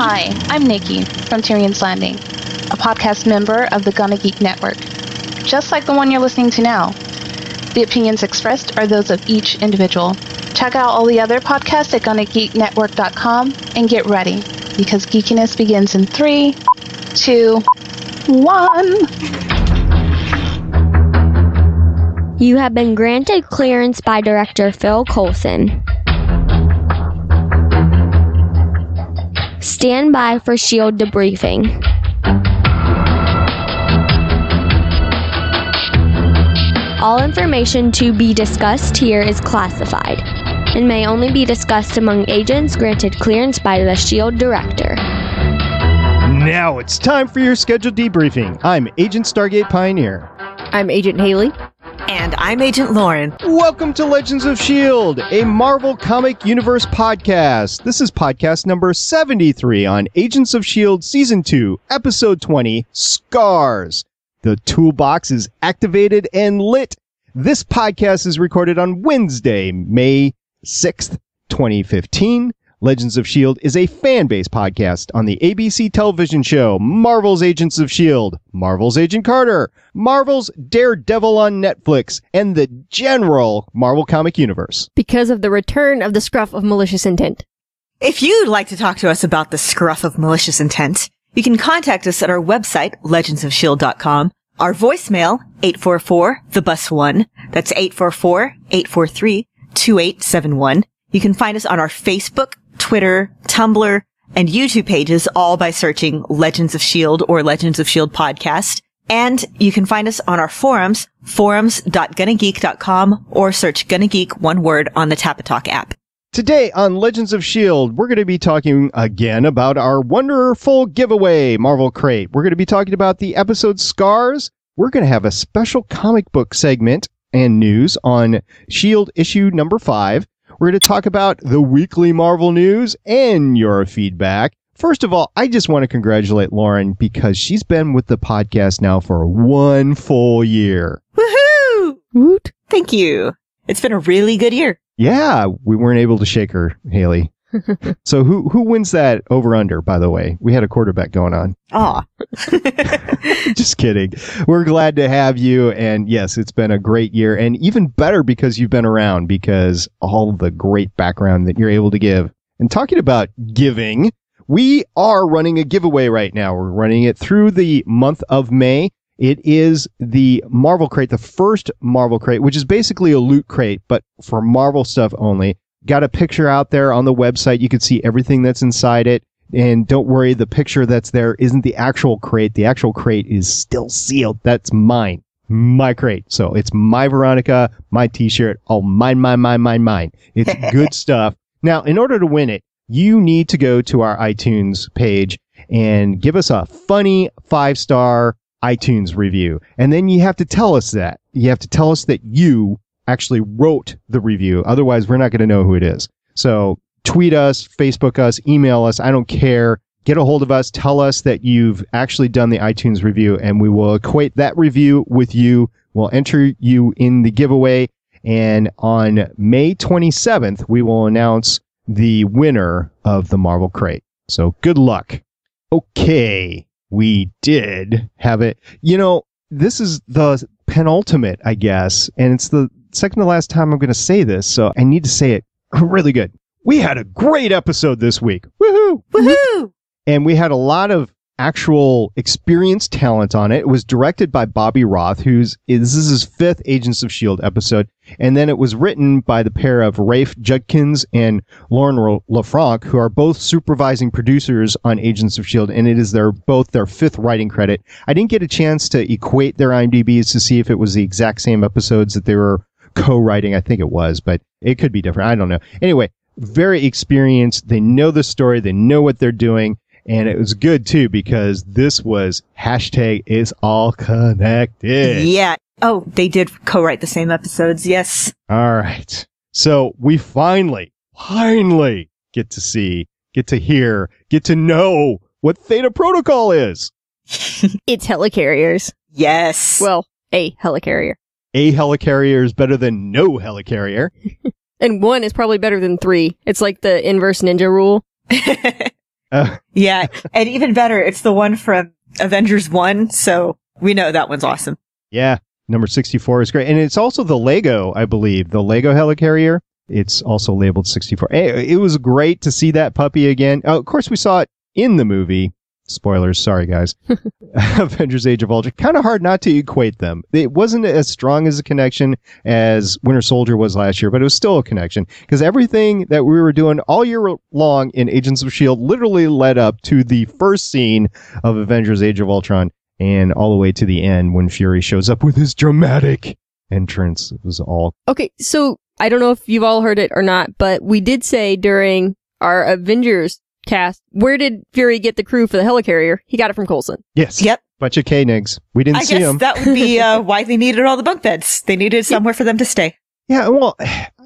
Hi, I'm Nikki from Tyrion's Landing, a podcast member of the Gonna Geek Network. Just like the one you're listening to now, the opinions expressed are those of each individual. Check out all the other podcasts at GonnaGeekNetwork.com and get ready, because geekiness begins in 3, 2, 1. You have been granted clearance by Director Phil Coulson. Stand by for S.H.I.E.L.D. debriefing. All information to be discussed here is classified and may only be discussed among agents granted clearance by the S.H.I.E.L.D. Director. Now it's time for your scheduled debriefing. I'm Agent Stargate Pioneer. I'm Agent Haley. And I'm Agent Lauren. Welcome to Legends of S.H.I.E.L.D., a Marvel Comic Universe podcast. This is podcast number 73 on Agents of S.H.I.E.L.D. Season 2, Episode 20, Scars. The toolbox is activated and lit. This podcast is recorded on Wednesday, May 6th, 2015. Legends of S.H.I.E.L.D. is a fan-based podcast on the ABC television show Marvel's Agents of S.H.I.E.L.D., Marvel's Agent Carter, Marvel's Daredevil on Netflix, and the general Marvel Comic Universe. Because of the return of the scruff of malicious intent. If you'd like to talk to us about the scruff of malicious intent, you can contact us at our website, legendsofshield.com, our voicemail, 844-THE-BUS-1, that's 844-843-2871. You can find us on our Facebook, Twitter, Tumblr, and YouTube pages, all by searching Legends of S.H.I.E.L.D. or Legends of S.H.I.E.L.D. podcast. And you can find us on our forums, forums.gonnageek.com, or search Gonna Geek, one word, on the Tapatalk app. Today on Legends of S.H.I.E.L.D., we're going to be talking again about our wonderful giveaway, Marvel Crate. We're going to be talking about the episode Scars. We're going to have a special comic book segment and news on S.H.I.E.L.D. issue number 5. We're going to talk about the weekly Marvel news and your feedback. First of all, I just want to congratulate Lauren because she's been with the podcast now for 1 full year. Woohoo! Woot. Thank you. It's been a really good year. Yeah, we weren't able to shake her, Haley. So who wins that over-under, by the way? We had a quarterback going on. Aw. Just kidding. We're glad to have you. And yes, it's been a great year. And even better because you've been around, because all the great background that you're able to give. And talking about giving, we are running a giveaway right now. We're running it through the month of May. It is the Marvel Crate, the first Marvel Crate, which is basically a loot crate, but for Marvel stuff only. Got a picture out there on the website. You can see everything that's inside it. And don't worry, the picture that's there isn't the actual crate. The actual crate is still sealed. That's mine. My crate. So it's my Veronica, my t-shirt. Oh, mine. It's good stuff. Now, in order to win it, you need to go to our iTunes page and give us a funny 5-star iTunes review. And then you have to tell us that. You have to tell us that you actually wrote the review. Otherwise, we're not going to know who it is. So tweet us, Facebook us, email us. I don't care. Get a hold of us. Tell us that you've actually done the iTunes review, and we will equate that review with you. We'll enter you in the giveaway. And on May 27th, we will announce the winner of the Marvel Crate. So good luck. Okay. We did have it. You know, this is the penultimate, I guess, and it's the second to last time I'm going to say this, so I need to say it really good. We had a great episode this week. Woohoo! Woohoo! And we had a lot of actual experienced talent on it. It was directed by Bobby Roth, this is his 5th Agents of S.H.I.E.L.D. episode. And then it was written by the pair of Rafe Judkins and Lauren LaFranc, who are both supervising producers on Agents of S.H.I.E.L.D. And it is both their 5th writing credit. I didn't get a chance to equate their IMDb's to see if it was the exact same episodes that they were co-writing. I think it was, but it could be different. I don't know. Anyway, very experienced. They know the story. They know what they're doing. And it was good, too, because this was #IsAllConnected. Yeah. Oh, they did co-write the same episodes, yes. All right. So we finally get to hear, get to know what Theta Protocol is. It's helicarriers. Yes. Well, a helicarrier. A helicarrier is better than no helicarrier. And 1 is probably better than 3. It's like the inverse ninja rule. Yeah, and even better, it's the one from Avengers 1, so we know that one's awesome. Yeah, number 64 is great. And it's also the Lego, I believe, the Lego helicarrier. It's also labeled 64. It was great to see that puppy again. Oh, of course, we saw it in the movie. Spoilers, sorry guys. Avengers Age of Ultron. Kind of hard not to equate them. It wasn't as strong as a connection as Winter Soldier was last year, but it was still a connection because everything that we were doing all year long in Agents of S.H.I.E.L.D. literally led up to the first scene of Avengers Age of Ultron and all the way to the end when Fury shows up with his dramatic entrance. It was all... Okay, so I don't know if you've all heard it or not, but we did say during our Avengers cast, where did Fury get the crew for the helicarrier? He got it from Coulson. Yes. Yep. Bunch of K-Nigs. We didn't see them. I guess that would be why they needed all the bunk beds. They needed somewhere for them to stay. Yeah, well,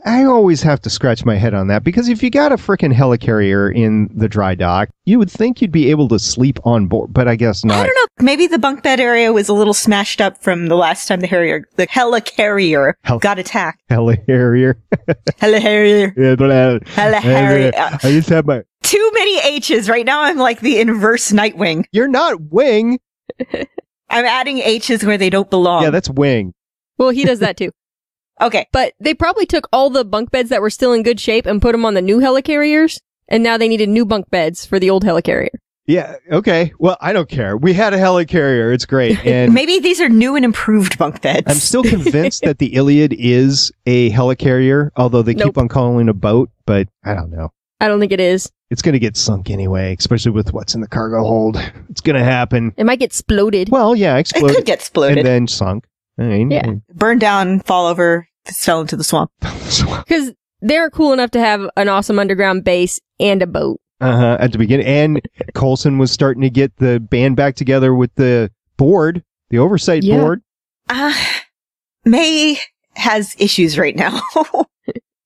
I always have to scratch my head on that because if you got a frickin' helicarrier in the dry dock, you would think you'd be able to sleep on board, but I guess not. I don't know. Maybe the bunk bed area was a little smashed up from the last time the helicarrier got attacked. Helicarrier. Helicarrier. Helicarrier. I just have my... Too many H's. Right now I'm like the inverse Nightwing. You're not Wing. I'm adding H's where they don't belong. Yeah, that's Wing. Well, he does that too. Okay. But they probably took all the bunk beds that were still in good shape and put them on the new helicarriers, and now they needed new bunk beds for the old helicarrier. Yeah, okay. Well, I don't care. We had a helicarrier. It's great. And maybe these are new and improved bunk beds. I'm still convinced that the Iliad is a helicarrier, although they keep on calling it a boat, but I don't know. I don't think it is. It's going to get sunk anyway, especially with what's in the cargo hold. It's going to happen. It might get exploded. Well, yeah, explode. It could get exploded. And then sunk. I mean, yeah. Burn down, fall over, fell into the swamp. Because they're cool enough to have an awesome underground base and a boat. At the beginning. And Coulson was starting to get the band back together with the board, the oversight board. May has issues right now.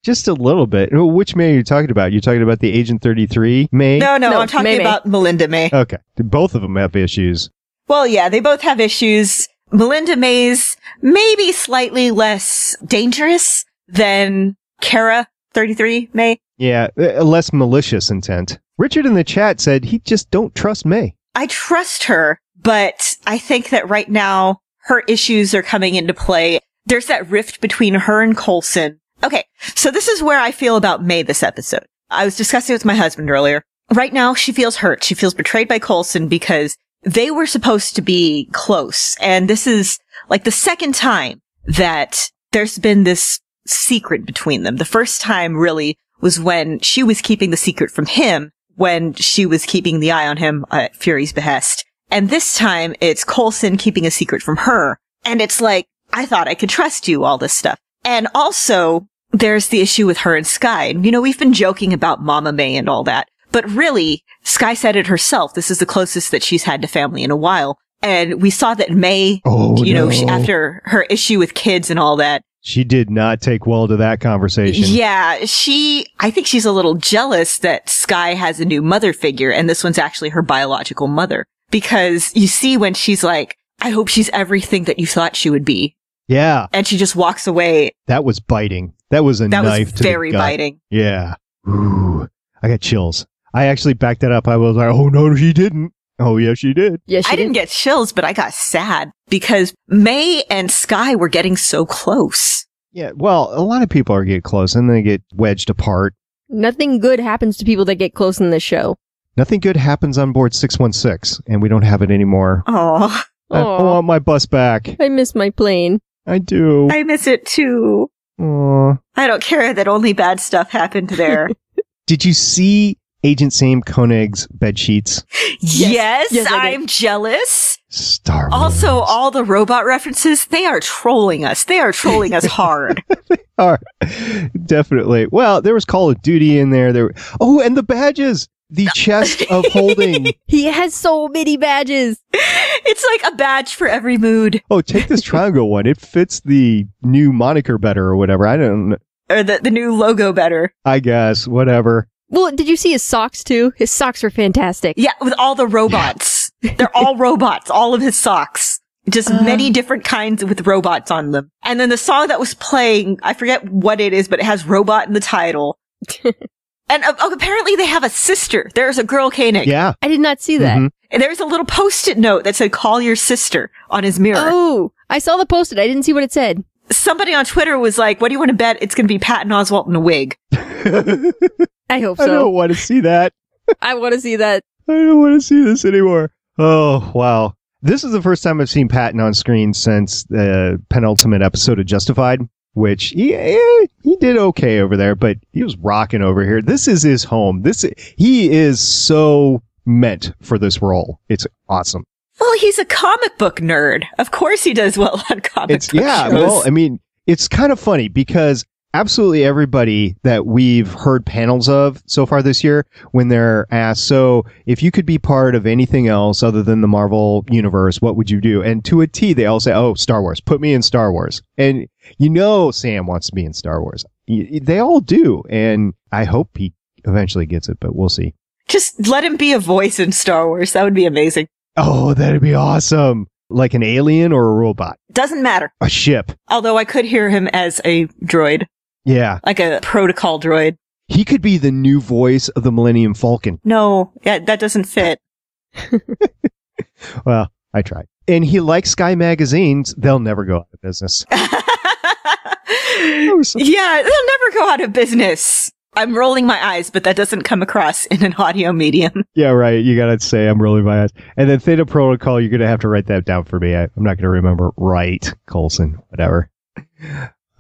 Just a little bit. Which May are you talking about? You're talking about the Agent 33 May? No, I'm talking about Melinda May. Okay. Both of them have issues. Well, yeah, they both have issues. Melinda May's maybe slightly less dangerous than Kara 33 May. Yeah, less malicious intent. Richard in the chat said he just don't trust May. I trust her, but I think that right now her issues are coming into play. There's that rift between her and Coulson. Okay, so this is where I feel about May this episode. I was discussing it with my husband earlier. Right now, she feels hurt. She feels betrayed by Coulson because they were supposed to be close. And this is like the second time that there's been this secret between them. The first time really was when she was keeping the secret from him, when she was keeping the eye on him at Fury's behest. And this time it's Coulson keeping a secret from her. And it's like, I thought I could trust you, all this stuff. And also, there's the issue with her and Sky. You know, we've been joking about Mama May and all that. But really, Sky said it herself. This is the closest that she's had to family in a while. And we saw that May, after her issue with kids and all that. She did not take well to that conversation. Yeah, I think she's a little jealous that Sky has a new mother figure. And this one's actually her biological mother. Because you see when she's like, I hope she's everything that you thought she would be. Yeah. And she just walks away. That was biting. That was a knife to the gut. That was very biting. Yeah. Ooh. I got chills. I actually backed that up. I was like, oh, no, she didn't. Oh, yeah, she did. Yes, I didn't get chills, but I got sad because May and Sky were getting so close. Yeah, well, a lot of people are getting close and they get wedged apart. Nothing good happens to people that get close in this show. Nothing good happens on board 616, and we don't have it anymore. Oh. I want my bus back. I miss my plane. I do. I miss it too. Aww. I don't care that only bad stuff happened there. Did you see Agent Sam Koenig's bed sheets? Yes, I'm jealous. Star Wars. Also, all the robot references, they are trolling us. They are trolling us hard. They are. Definitely. Well, there was Call of Duty in there. And the badges. The chest of holding. He has so many badges. It's like a badge for every mood. Oh, take this triangle one. It fits the new moniker better or whatever. I don't know. Or the new logo better. I guess. Whatever. Well, did you see his socks too? His socks are fantastic. Yeah, with all the robots. Yeah. They're all robots, all of his socks. Just many different kinds with robots on them. And then the song that was playing, I forget what it is, but it has robot in the title. And apparently they have a sister. There's a girl Koenig. Yeah. I did not see that. Mhm. And there's a little post-it note that said, call your sister on his mirror. Oh, I saw the post-it. I didn't see what it said. Somebody on Twitter was like, what do you want to bet? It's going to be Patton Oswalt in a wig. I hope I don't so. want to see that. I want to see that. I don't want to see this anymore. Oh, wow. This is the first time I've seen Patton on screen since the penultimate episode of Justified, which he did okay over there, but he was rocking over here. This is his home. He is so meant for this role. It's awesome. Well, he's a comic book nerd. Of course he does well on comic book shows. Well, I mean, it's kind of funny because absolutely everybody that we've heard panels of so far this year, when they're asked, so if you could be part of anything else other than the Marvel universe, what would you do? And to a T, they all say, oh, Star Wars. Put me in Star Wars. And you know Sam wants to be in Star Wars. They all do. And I hope he eventually gets it, but we'll see. Just let him be a voice in Star Wars. That would be amazing. Oh, that'd be awesome. Like an alien or a robot? Doesn't matter. A ship. Although I could hear him as a droid. Yeah. Like a protocol droid. He could be the new voice of the Millennium Falcon. No, that doesn't fit. Well, I tried. And he likes Sky magazines. They'll never go out of business. Yeah, they'll never go out of business. I'm rolling my eyes, but that doesn't come across in an audio medium. Yeah, right. You gotta say I'm rolling my eyes. And then Theta Protocol, you're gonna have to write that down for me. I'm not gonna remember. Right, Coulson, whatever.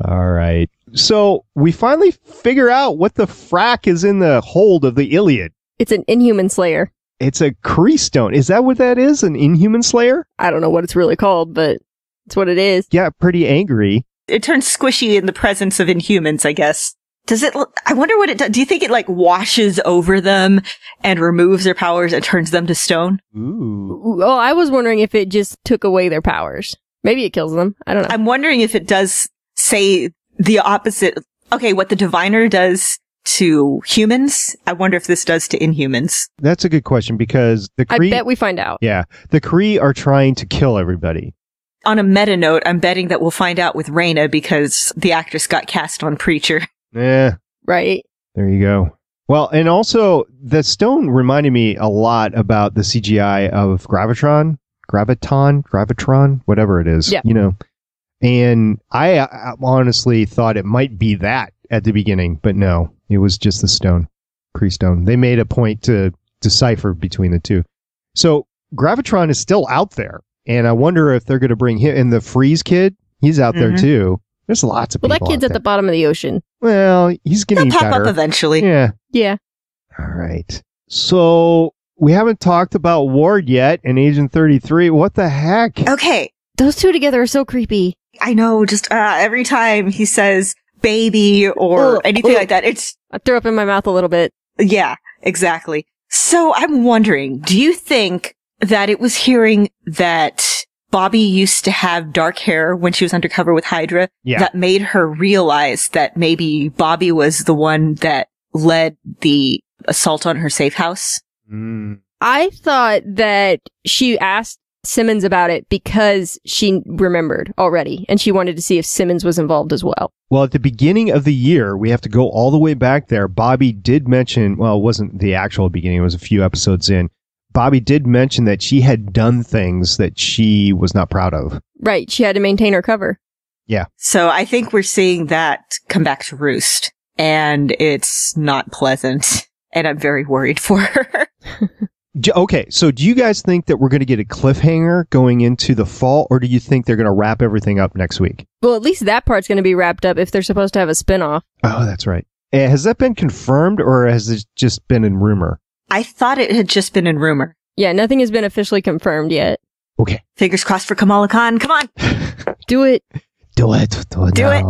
All right. So we finally figure out what the frack is in the hold of the Iliad. It's an Inhuman Slayer. It's a Kree stone. Is that what that is? An Inhuman Slayer? I don't know what it's really called, but it's what it is. Yeah, pretty angry. It turns squishy in the presence of Inhumans, I guess. Does it? I wonder what it does. Do you think it like washes over them and removes their powers and turns them to stone? Ooh. Oh, I was wondering if it just took away their powers. Maybe it kills them. I don't know. I'm wondering if it does say the opposite. Okay, what the Diviner does to humans, I wonder if this does to Inhumans. That's a good question because the Kree... I bet we find out. Yeah. The Kree are trying to kill everybody. On a meta note, I'm betting that we'll find out with Reyna because the actress got cast on Preacher. Yeah. Right. There you go. Well, and also the stone reminded me a lot about the CGI of Graviton, whatever it is. Yeah. You know, and I honestly thought it might be that at the beginning, but no, it was just the stone, Kree stone. They made a point to decipher between the two. So Graviton is still out there, and I wonder if they're going to bring him. And the Freeze kid, he's out there too. There's lots of people. Well, that kid's at the bottom of the ocean. Well, he's getting He'll pop better up eventually. Yeah. Yeah. All right. So we haven't talked about Ward yet and Agent 33. What the heck? Okay. Those two together are so creepy. I know, just every time he says baby or anything like that, I threw up in my mouth a little bit. Yeah, exactly. So I'm wondering, do you think that it was hearing that Bobby used to have dark hair when she was undercover with Hydra that made her realize that maybe Bobby was the one that led the assault on her safe house? I thought that she asked Simmons about it because she remembered already, and she wanted to see if Simmons was involved as well. Well, at the beginning of the year, we have to go all the way back there. Bobby did mention, well, it wasn't the actual beginning, it was a few episodes in. Bobby did mention that she had done things that she was not proud of. Right. She had to maintain her cover. Yeah. So I think we're seeing that come back to roost, and it's not pleasant, and I'm very worried for her. Okay, so do you guys think that we're going to get a cliffhanger going into the fall, or do you think they're going to wrap everything up next week? Well, at least that part's going to be wrapped up if they're supposed to have a spinoff. Oh, that's right. Has that been confirmed, or has it just been in rumor? I thought it had just been in rumor. Yeah, nothing has been officially confirmed yet. Okay. Fingers crossed for Kamala Khan. Come on. Do it. Do it. Do it.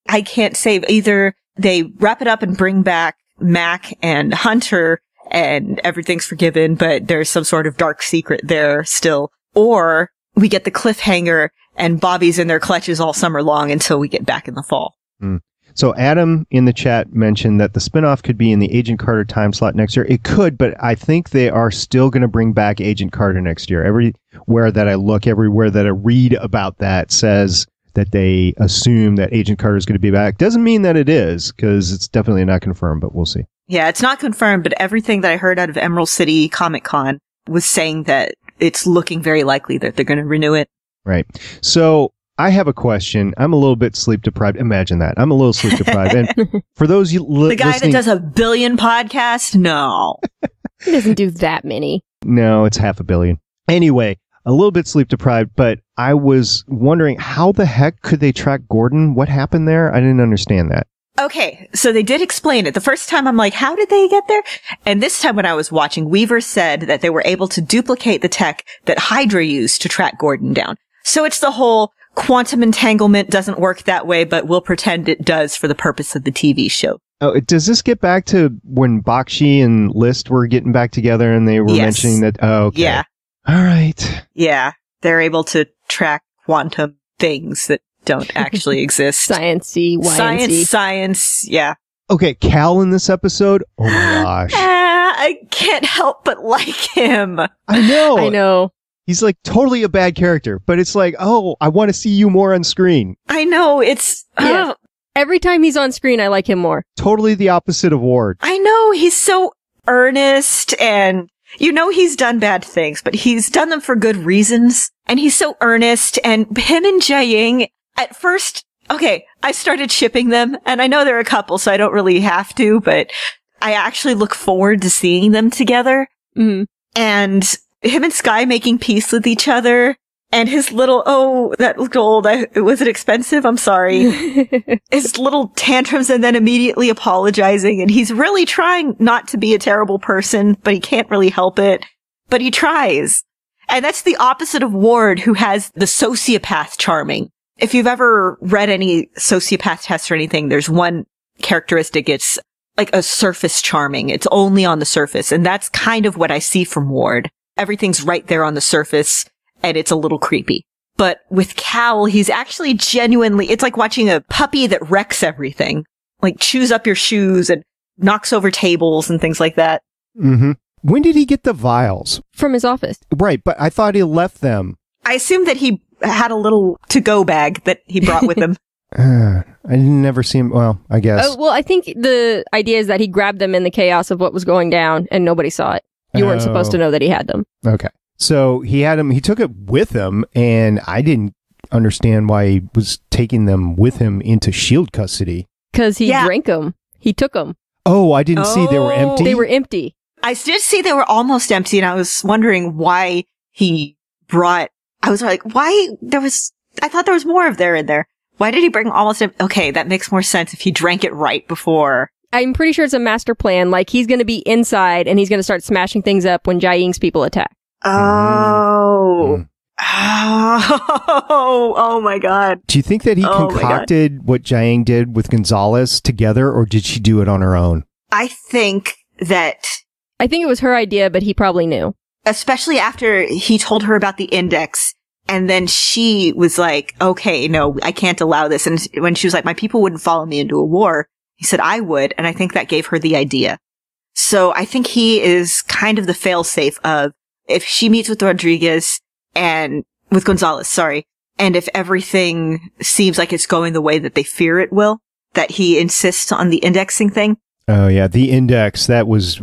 I can't say either they wrap it up and bring back Mac and Hunter and everything's forgiven, but there's some sort of dark secret there still. Or we get the cliffhanger and Bobby's in their clutches all summer long until we get back in the fall. So Adam in the chat mentioned that the spinoff could be in the Agent Carter time slot next year. It could, but I think they are still going to bring back Agent Carter next year. Everywhere that I look, everywhere that I read about that says that they assume that Agent Carter is going to be back. Doesn't mean that it is, because it's definitely not confirmed, but we'll see. Yeah, it's not confirmed, but everything that I heard out of Emerald City Comic Con was saying that it's looking very likely that they're going to renew it. Right. So I have a question. I'm a little bit sleep deprived. Imagine that. I'm a little sleep deprived. And for those you the guy that does 1 billion podcasts? No. He doesn't do that many. No, it's 500 million. Anyway, a little bit sleep deprived, but I was wondering how the heck could they track Gordon? What happened there? I didn't understand that. Okay, so they did explain it. The first time I'm like, how did they get there? And this time when I was watching, Weaver said that they were able to duplicate the tech that Hydra used to track Gordon down. So it's the whole quantum entanglement doesn't work that way, but we'll pretend it does for the purpose of the TV show. Oh, does this get back to when Bakshi and List were getting back together and they were mentioning that? Oh, okay. Yeah. All right. Yeah. They're able to track quantum things that don't actually exist. Science-y, Science, yeah. Okay, Cal in this episode? Oh my gosh. I can't help but like him. I know. I know. He's like totally a bad character, but it's like, oh, I want to see you more on screen. I know, it's... Yeah. Every time he's on screen, I like him more. Totally the opposite of Ward. I know, he's so earnest and... You know he's done bad things, but he's done them for good reasons. And he's so earnest, and him and Jiaying... At first, okay, I started shipping them, and I know they're a couple, so I don't really have to, but I actually look forward to seeing them together. Mm-hmm. And him and Sky making peace with each other, and his little, oh, that looked old. Was it expensive? I'm sorry. His little tantrums and then immediately apologizing, and he's really trying not to be a terrible person, but he can't really help it. But he tries. And that's the opposite of Ward, who has the sociopath charming. If you've ever read any sociopath tests or anything, there's one characteristic. It's like a surface charming. It's only on the surface. And that's kind of what I see from Ward. Everything's right there on the surface, and it's a little creepy. But with Cal, he's actually genuinely, it's like watching a puppy that wrecks everything. Like chews up your shoes and knocks over tables and things like that. Mm-hmm. When did he get the vials? From his office. Right, but I thought he left them. I assume that he had a little to-go bag that he brought with him. I didn't never see him. Well, I guess. Well, I think the idea is that he grabbed them in the chaos of what was going down, and nobody saw it. You weren't supposed to know that he had them. Okay. So he had them, he took it with him, and I didn't understand why he was taking them with him into S.H.I.E.L.D. custody. Because he drank them. He took them. Oh, I didn't see they were empty? They were empty. I did see they were almost empty, and I was wondering why he brought... I was like, why I thought there was more of there in there. Why did he bring almost okay, that makes more sense if he drank it right before. I'm pretty sure it's a master plan. Like, he's going to be inside and he's going to start smashing things up when Jiaying's people attack. Oh. Oh my God. Do you think that he concocted what Jiaying did with Gonzalez together, or did she do it on her own? I think it was her idea, but he probably knew. Especially after he told her about the index, and then she was like, okay, no, I can't allow this. And when she was like, my people wouldn't follow me into a war, he said, I would. And I think that gave her the idea. So I think he is kind of the fail-safe of, if she meets with Rodriguez and with Gonzalez, sorry, and if everything seems like it's going the way that they fear it will, that he insists on the indexing thing. Oh yeah, the index, that was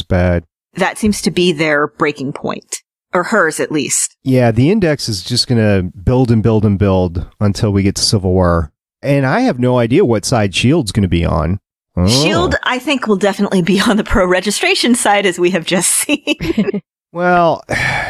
bad. That seems to be their breaking point. Or hers, at least. Yeah, the index is just going to build and build and build until we get to Civil War. And I have no idea what side S.H.I.E.L.D's going to be on. Oh. S.H.I.E.L.D., I think, will definitely be on the pro-registration side, as we have just seen. Well,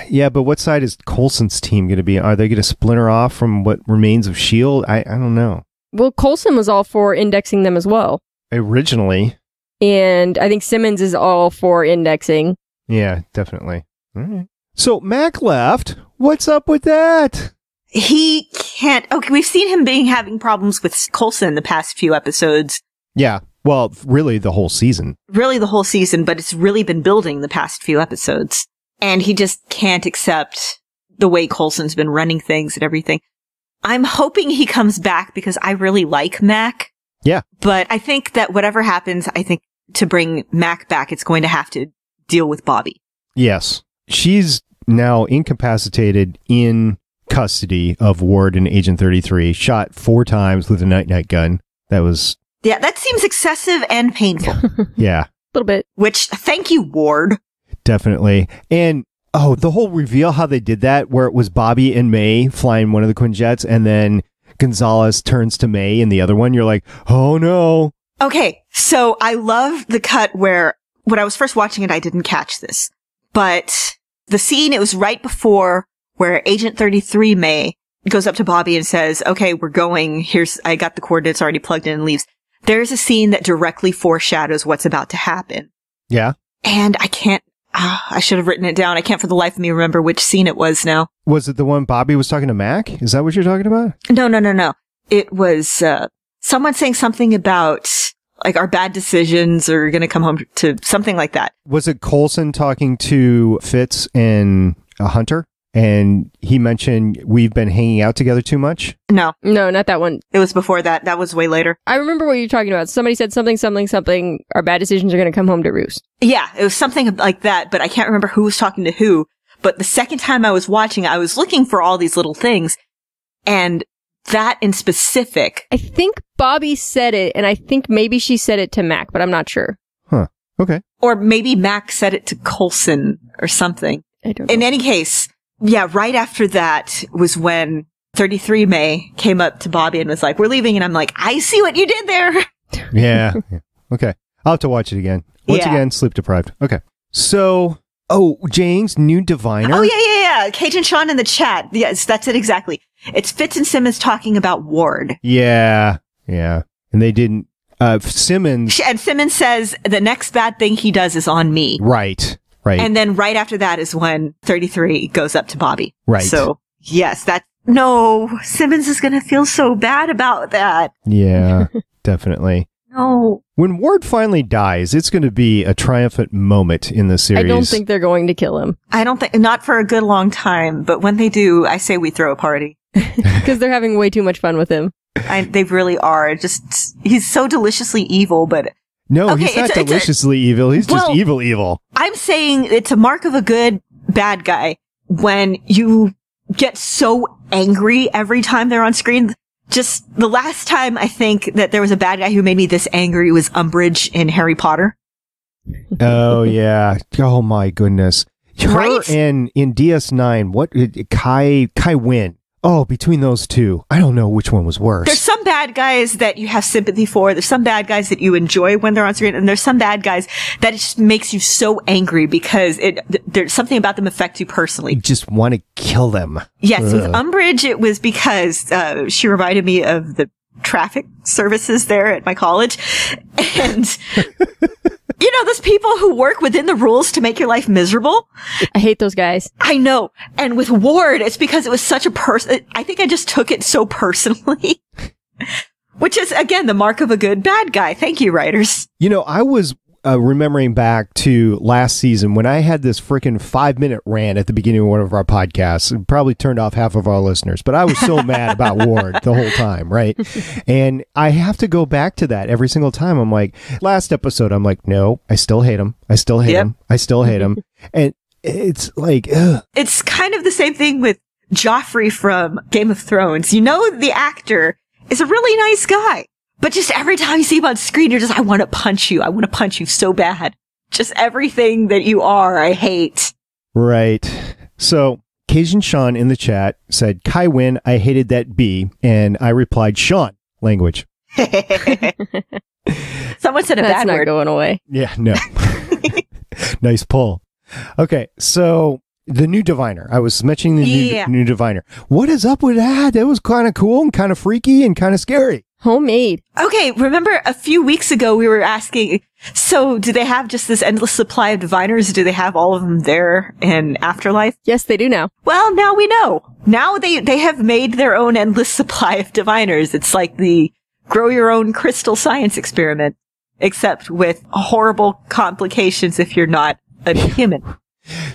yeah, but what side is Coulson's team going to be? Are they going to splinter off from what remains of S.H.I.E.L.D.? I don't know. Well, Coulson was all for indexing them as well. Originally. And I think Simmons is all for indexing. Yeah, definitely. All right. So Mac left. What's up with that? He can't. Okay, we've seen him having problems with Coulson the past few episodes. Yeah. Well, really the whole season. Really the whole season, but it's really been building the past few episodes. And he just can't accept the way Coulson's been running things and everything. I'm hoping he comes back because I really like Mac. Yeah. But I think that whatever happens, I think to bring Mac back, it's going to have to deal with Bobby. Yes. She's now incapacitated in custody of Ward and Agent 33, shot 4 times with a night-night gun. That was Yeah, that seems excessive and painful. Yeah. A little bit. Which, thank you, Ward. Definitely. And, the whole reveal, how they did that, where it was Bobby and May flying one of the Quinjets, and then Gonzalez turns to May in the other one. You're like, oh no. Okay, so I love the cut where, when I was first watching it, I didn't catch this. But the scene, it was right before where Agent 33 May goes up to Bobby and says, okay, we're going. I got the coordinates already plugged in and leaves. There's a scene that directly foreshadows what's about to happen. Yeah. And I should have written it down. I can't for the life of me remember which scene it was now. Was it the one Bobby was talking to Mac? Is that what you're talking about? No. It was, someone saying something about, like, our bad decisions are going to come home to something like that. Was it Coulson talking to Fitz and Hunter? And he mentioned we've been hanging out together too much? No, not that one. it was before that. That was way later. I remember what you're talking about. Somebody said something. Our bad decisions are going to come home to roost. Yeah, it was something like that, but I can't remember who was talking to who. But the second time I was watching, I was looking for all these little things. And that in specific. I think Bobby said it, and I think maybe she said it to Mac, but I'm not sure. Huh. Okay. Or maybe Mac said it to Coulson or something. I don't know. In any case, yeah, right after that was when 33 May came up to Bobby and was like, we're leaving. And I'm like, I see what you did there. Yeah. Okay. I'll have to watch it again. Once again, sleep deprived. Okay. So, Jane's new diviner. Oh, yeah. Cajun Sean in the chat. Yes, that's it exactly. It's Fitz and Simmons talking about Ward. Yeah. And they didn't, Simmons. And Simmons says the next bad thing he does is on me. Right. And then right after that is when 33 goes up to Bobby. Right. So, yes, Simmons is going to feel so bad about that. Yeah, definitely. No. When Ward finally dies, it's going to be a triumphant moment in the series. I don't think they're going to kill him. I don't think, not for a good long time, but when they do, I say we throw a party. Because they're having way too much fun with him. They really are. He's so deliciously evil, but... No, okay, he's not deliciously evil. He's just evil. I'm saying it's a mark of a good bad guy when you get so angry every time they're on screen. Just the last time I think that there was a bad guy who made me this angry was Umbridge in Harry Potter. Oh, yeah. Oh, my goodness. Her and in DS9, Kai Wynn. Oh, between those two, I don't know which one was worse. There's some bad guys that you have sympathy for. There's some bad guys that you enjoy when they're on screen. And there's some bad guys that it just makes you so angry because there's something about them affects you personally. You just want to kill them. Yes, with Umbridge, it was because she reminded me of the traffic services there at my college. And... You know, those people who work within the rules to make your life miserable. I hate those guys. I know. And with Ward, it's because it was such a I think I just took it so personally. Which is, again, the mark of a good bad guy. Thank you, writers. You know, I was remembering back to last season when I had this freaking 5-minute rant at the beginning of one of our podcasts. It probably turned off half of our listeners, but I was so mad about Ward the whole time, right? And I have to go back to that every single time. I'm like, last episode, I'm like, no, I still hate him. I still hate him. I still hate him. And it's like, ugh. It's kind of the same thing with Joffrey from Game of Thrones. You know, the actor is a really nice guy. But just every time you see him on screen, you're just, I want to punch you. I want to punch you so bad. Just everything that you are, I hate. Right. So, Cajun Sean in the chat said, Kai Wynn, I hated that B. And I replied, Sean, language. Someone said a That's bad not word. going away. Yeah, no. Nice pull. Okay, so the new diviner. I was mentioning the new diviner. What is up with that? That was kind of cool and kind of freaky and kind of scary. Homemade. Okay, remember a few weeks ago we were asking, so do they have just this endless supply of diviners? Do they have all of them there in Afterlife? Yes, they do now. Well, now we know. Now they have made their own endless supply of diviners. It's like the grow your own crystal science experiment, except with horrible complications if you're not a human.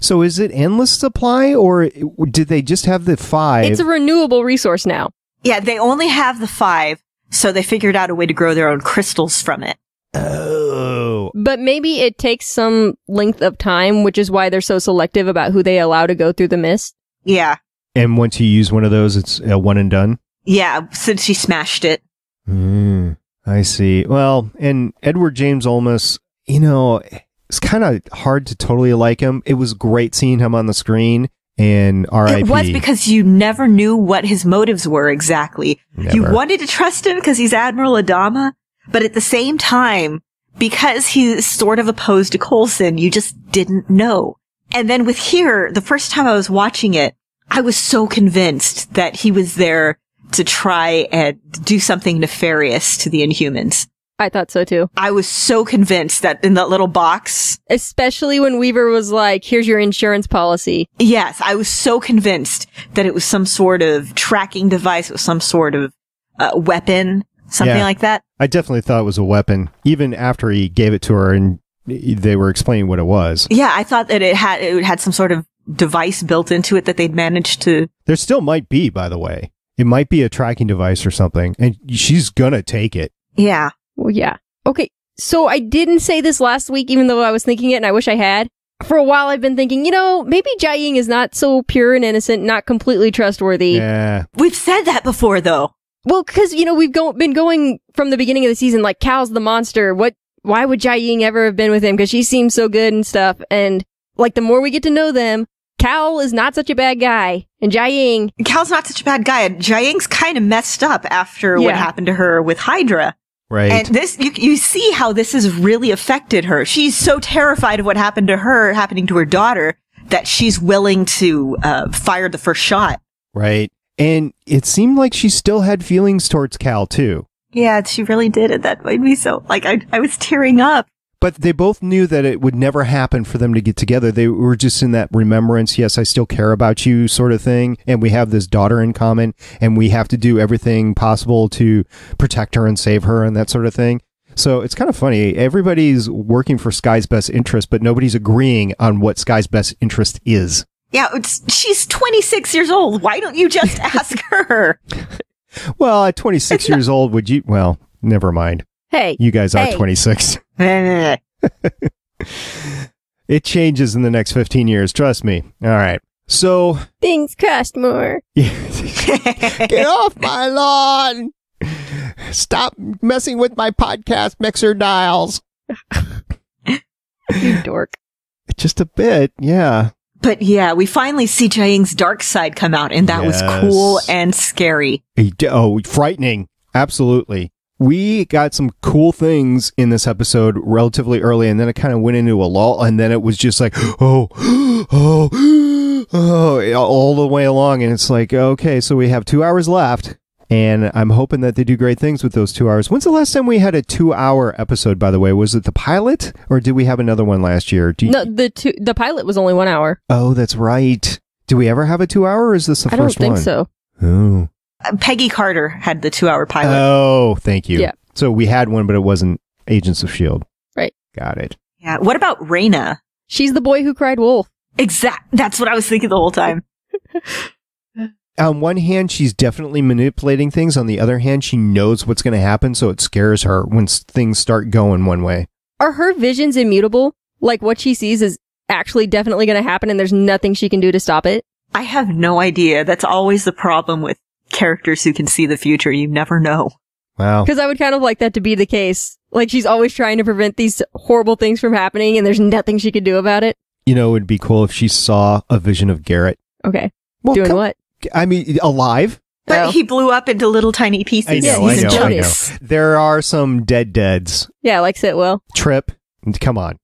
So is it endless supply or did they just have the 5? It's a renewable resource now. Yeah, they only have the 5. So they figured out a way to grow their own crystals from it. Oh. But maybe it takes some length of time, which is why they're so selective about who they allow to go through the mist. Yeah. And once you use one of those, it's a one and done? Yeah, since she smashed it. I see. Well, and Edward James Olmos, it's kind of hard to totally like him. It was great seeing him on the screen, and R.I.P. It was because you never knew what his motives were exactly. Never. You wanted to trust him because he's Admiral Adama, but at the same time, because he's sort of opposed to Coulson, you just didn't know. And then with here, the first time I was watching it, I was so convinced that he was there to try and do something nefarious to the Inhumans. I thought so too. I was so convinced that in that little box. Especially when Weaver was like, here's your insurance policy. Yes, I was so convinced that it was some sort of tracking device, it was some sort of weapon, something like that. I definitely thought it was a weapon, even after he gave it to her and they were explaining what it was. Yeah, I thought that it had some sort of device built into it that they'd managed to... There still might be, by the way. It might be a tracking device or something, and she's gonna take it. Yeah. Well, yeah. Okay, so I didn't say this last week, even though I was thinking it, and I wish I had. For a while, I've been thinking, maybe Jia-Ying is not so pure and innocent, not completely trustworthy. Yeah. We've said that before, though. Well, because, we've been going from the beginning of the season, like, Cal's the monster. Why would Jia-Ying ever have been with him? Because she seems so good and stuff. And, like, the more we get to know them, Cal is not such a bad guy. And Jia-Ying... Cal's not such a bad guy. And Jia-Ying's kind of messed up after what happened to her with Hydra. Right. And this, you see how this has really affected her. She's so terrified of what happened to her, happening to her daughter, that she's willing to fire the first shot. Right. And it seemed like she still had feelings towards Cal, too. Yeah, she really did. And that made me so, I was tearing up. But they both knew that it would never happen for them to get together. They were just in that remembrance, yes, I still care about you sort of thing. And we have this daughter in common, and we have to do everything possible to protect her and save her and that sort of thing. So it's kind of funny. Everybody's working for Sky's best interest, but nobody's agreeing on what Sky's best interest is. Yeah, she's 26 years old. Why don't you just ask her? Well, at 26 years old, would you? Well, never mind. Hey. You guys are 26. It changes in the next 15 years. Trust me. All right. So. Things cost more. Get off my lawn. Stop messing with my podcast mixer dials. You dork. Just a bit. Yeah. But yeah, we finally see Jia-Ying's dark side come out, and that was cool and scary. Oh, frightening. Absolutely. We got some cool things in this episode relatively early, and then it kind of went into a lull, and then it was just like, all the way along, and it's like, okay, so we have 2 hours left, and I'm hoping that they do great things with those 2 hours. When's the last time we had a 2-hour episode, by the way? Was it the pilot, or did we have another one last year? No, the pilot was only 1 hour. Oh, that's right. Do we ever have a 2-hour, or is this the first one? I don't think so. Oh. Peggy Carter had the 2-hour pilot. Oh, thank you. Yeah. So we had one, but it wasn't Agents of S.H.I.E.L.D. Right. Got it. Yeah. What about Raina? She's the boy who cried wolf. That's what I was thinking the whole time. On one hand, she's definitely manipulating things. On the other hand, she knows what's going to happen, so it scares her when things start going one way. Are her visions immutable? Like what she sees is actually definitely going to happen and there's nothing she can do to stop it? I have no idea. That's always the problem with characters who can see the future. You never know. Wow. Because I would kind of like that to be the case. Like she's always trying to prevent these horrible things from happening and there's nothing she could do about it. It would be cool if she saw a vision of Garrett. Okay. Well, doing what? I mean, alive? But he blew up into little tiny pieces. I know. There are some deads. Yeah, like Sitwell. Trip. Come on.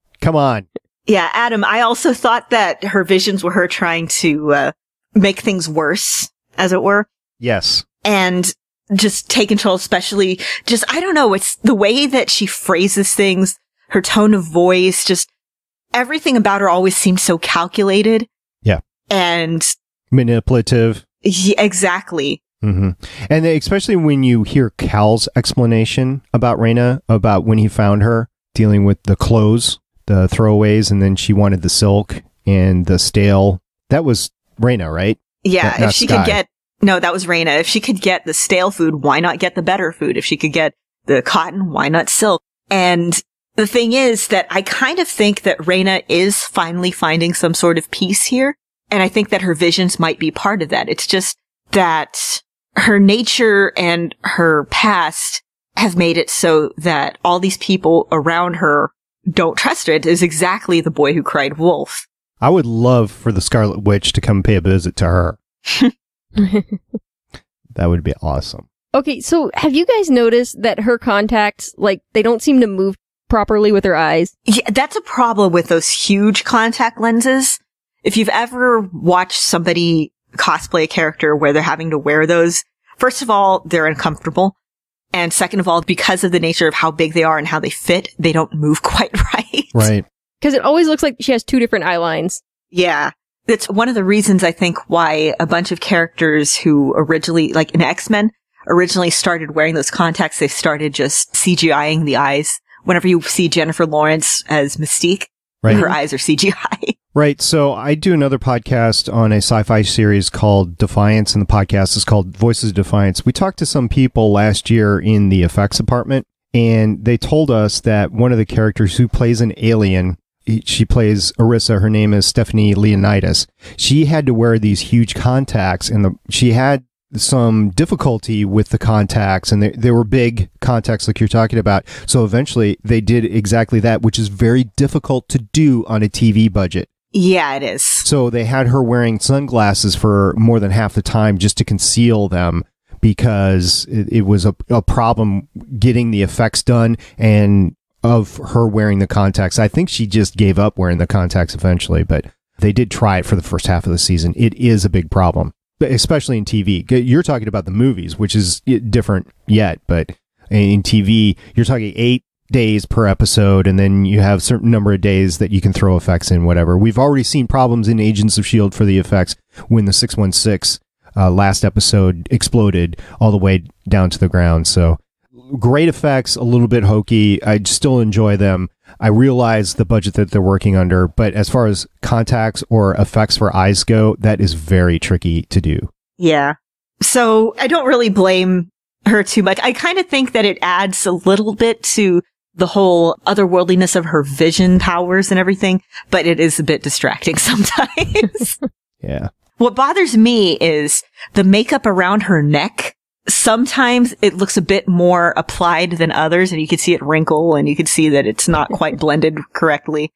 Yeah, Adam, I also thought that her visions were her trying to make things worse, as it were. Yes. And just take control, especially just, I don't know, it's the way that she phrases things, her tone of voice, just everything about her always seemed so calculated. Yeah. And manipulative. Yeah, exactly. Mm-hmm. And especially when you hear Cal's explanation about Raina, about when he found her dealing with the clothes, the throwaways, and then she wanted the silk and the stale. That was Raina, right? Yeah, if she Sky. could get... No, that was Raina. If she could get the stale food, why not get the better food? If she could get the cotton, why not silk? And the thing is that I kind of think that Raina is finally finding some sort of peace here. And I think that her visions might be part of that. It's just that her nature and her past have made it so that all these people around her don't trust her. It is exactly the boy who cried wolf. I would love for the Scarlet Witch to come pay a visit to her. That would be awesome. Okay, so have you guys noticed that her contacts, like, they don't seem to move properly with her eyes? Yeah, that's a problem with those huge contact lenses. If you've ever watched somebody cosplay a character where they're having to wear those, first of all, they're uncomfortable. And second of all, because of the nature of how big they are and how they fit, they don't move quite right. Right. Because it always looks like she has two different eye lines. Yeah. That's one of the reasons I think why a bunch of characters who originally, like in X-Men, originally started wearing those contacts. They started just CGIing the eyes. Whenever you see Jennifer Lawrence as Mystique, right. Her eyes are CGI. Right. So I do another podcast on a sci-fi series called Defiance, and the podcast is called Voices of Defiance. We talked to some people last year in the effects department, and they told us that one of the characters who plays an alien, she plays Orissa. Her name is Stephanie Leonidas. She had to wear these huge contacts, and she had some difficulty with the contacts, and they were big contacts like you're talking about. So eventually they did exactly that, which is very difficult to do on a TV budget. Yeah, it is. So they had her wearing sunglasses for more than half the time just to conceal them, because it was a problem getting the effects done and of her wearing the contacts. I think she just gave up wearing the contacts eventually, but they did try it for the first half of the season. It is a big problem, especially in TV. You're talking about the movies, which is different yet, but in TV, you're talking 8 days per episode, and then you have a certain number of days that you can throw effects in, whatever. We've already seen problems in Agents of S.H.I.E.L.D. for the effects when the 616 last episode exploded all the way down to the ground. So great effects, a little bit hokey. I still enjoy them. I realize the budget that they're working under, but as far as contacts or effects for eyes go, that is very tricky to do. Yeah. So I don't really blame her too much. I kind of think that it adds a little bit to the whole otherworldliness of her vision powers and everything, but it is a bit distracting sometimes. Yeah. What bothers me is the makeup around her neck. Sometimes it looks a bit more applied than others, and you can see it wrinkle, and you can see that it's not quite blended correctly.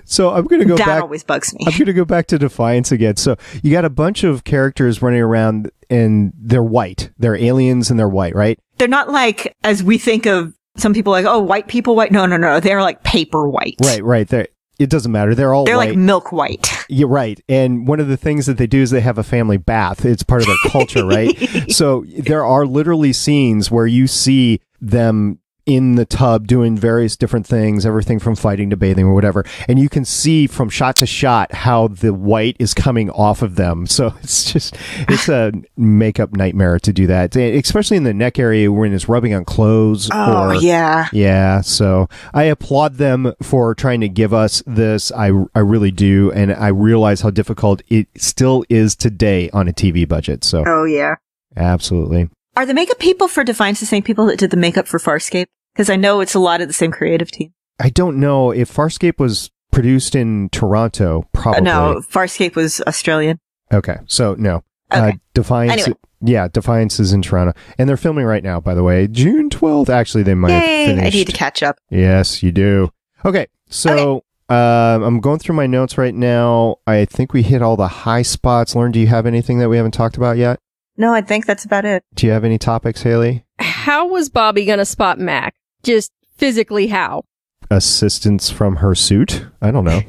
So I'm going to go back. That always bugs me. I'm going to go back to Defiance again. So you got a bunch of characters running around, and they're white. They're aliens, and they're white, right? They're not like, as we think of some people like, oh, white people white. No. They're like paper white. Right. It doesn't matter. They're all They're white. like milk white. You're right. And one of the things that they do is they have a family bath. It's part of their culture, right? So there are literally scenes where you see them in the tub doing various different things, everything from fighting to bathing or whatever. And you can see from shot to shot how the white is coming off of them. So it's a makeup nightmare to do that, especially in the neck area when it's rubbing on clothes. Oh, yeah. Yeah. So I applaud them for trying to give us this. I really do. And I realize how difficult it still is today on a TV budget. So. Oh, yeah. Absolutely. Are the makeup people for Defiance the same people that did the makeup for Farscape? Because I know it's a lot of the same creative team. I don't know if Farscape was produced in Toronto. Probably no. Farscape was Australian. Okay, so no. Okay. Defiance. Anyway. Yeah, Defiance is in Toronto, and they're filming right now. By the way, June 12th. Actually, they might have finished. I need to catch up. Yes, you do. Okay, so I'm going through my notes right now. I think we hit all the high spots. Lauren, do you have anything that we haven't talked about yet? No, I think that's about it. Do you have any topics, Haley? How was Bobby gonna spot Mac? Just physically how? Assistance from her suit? I don't know.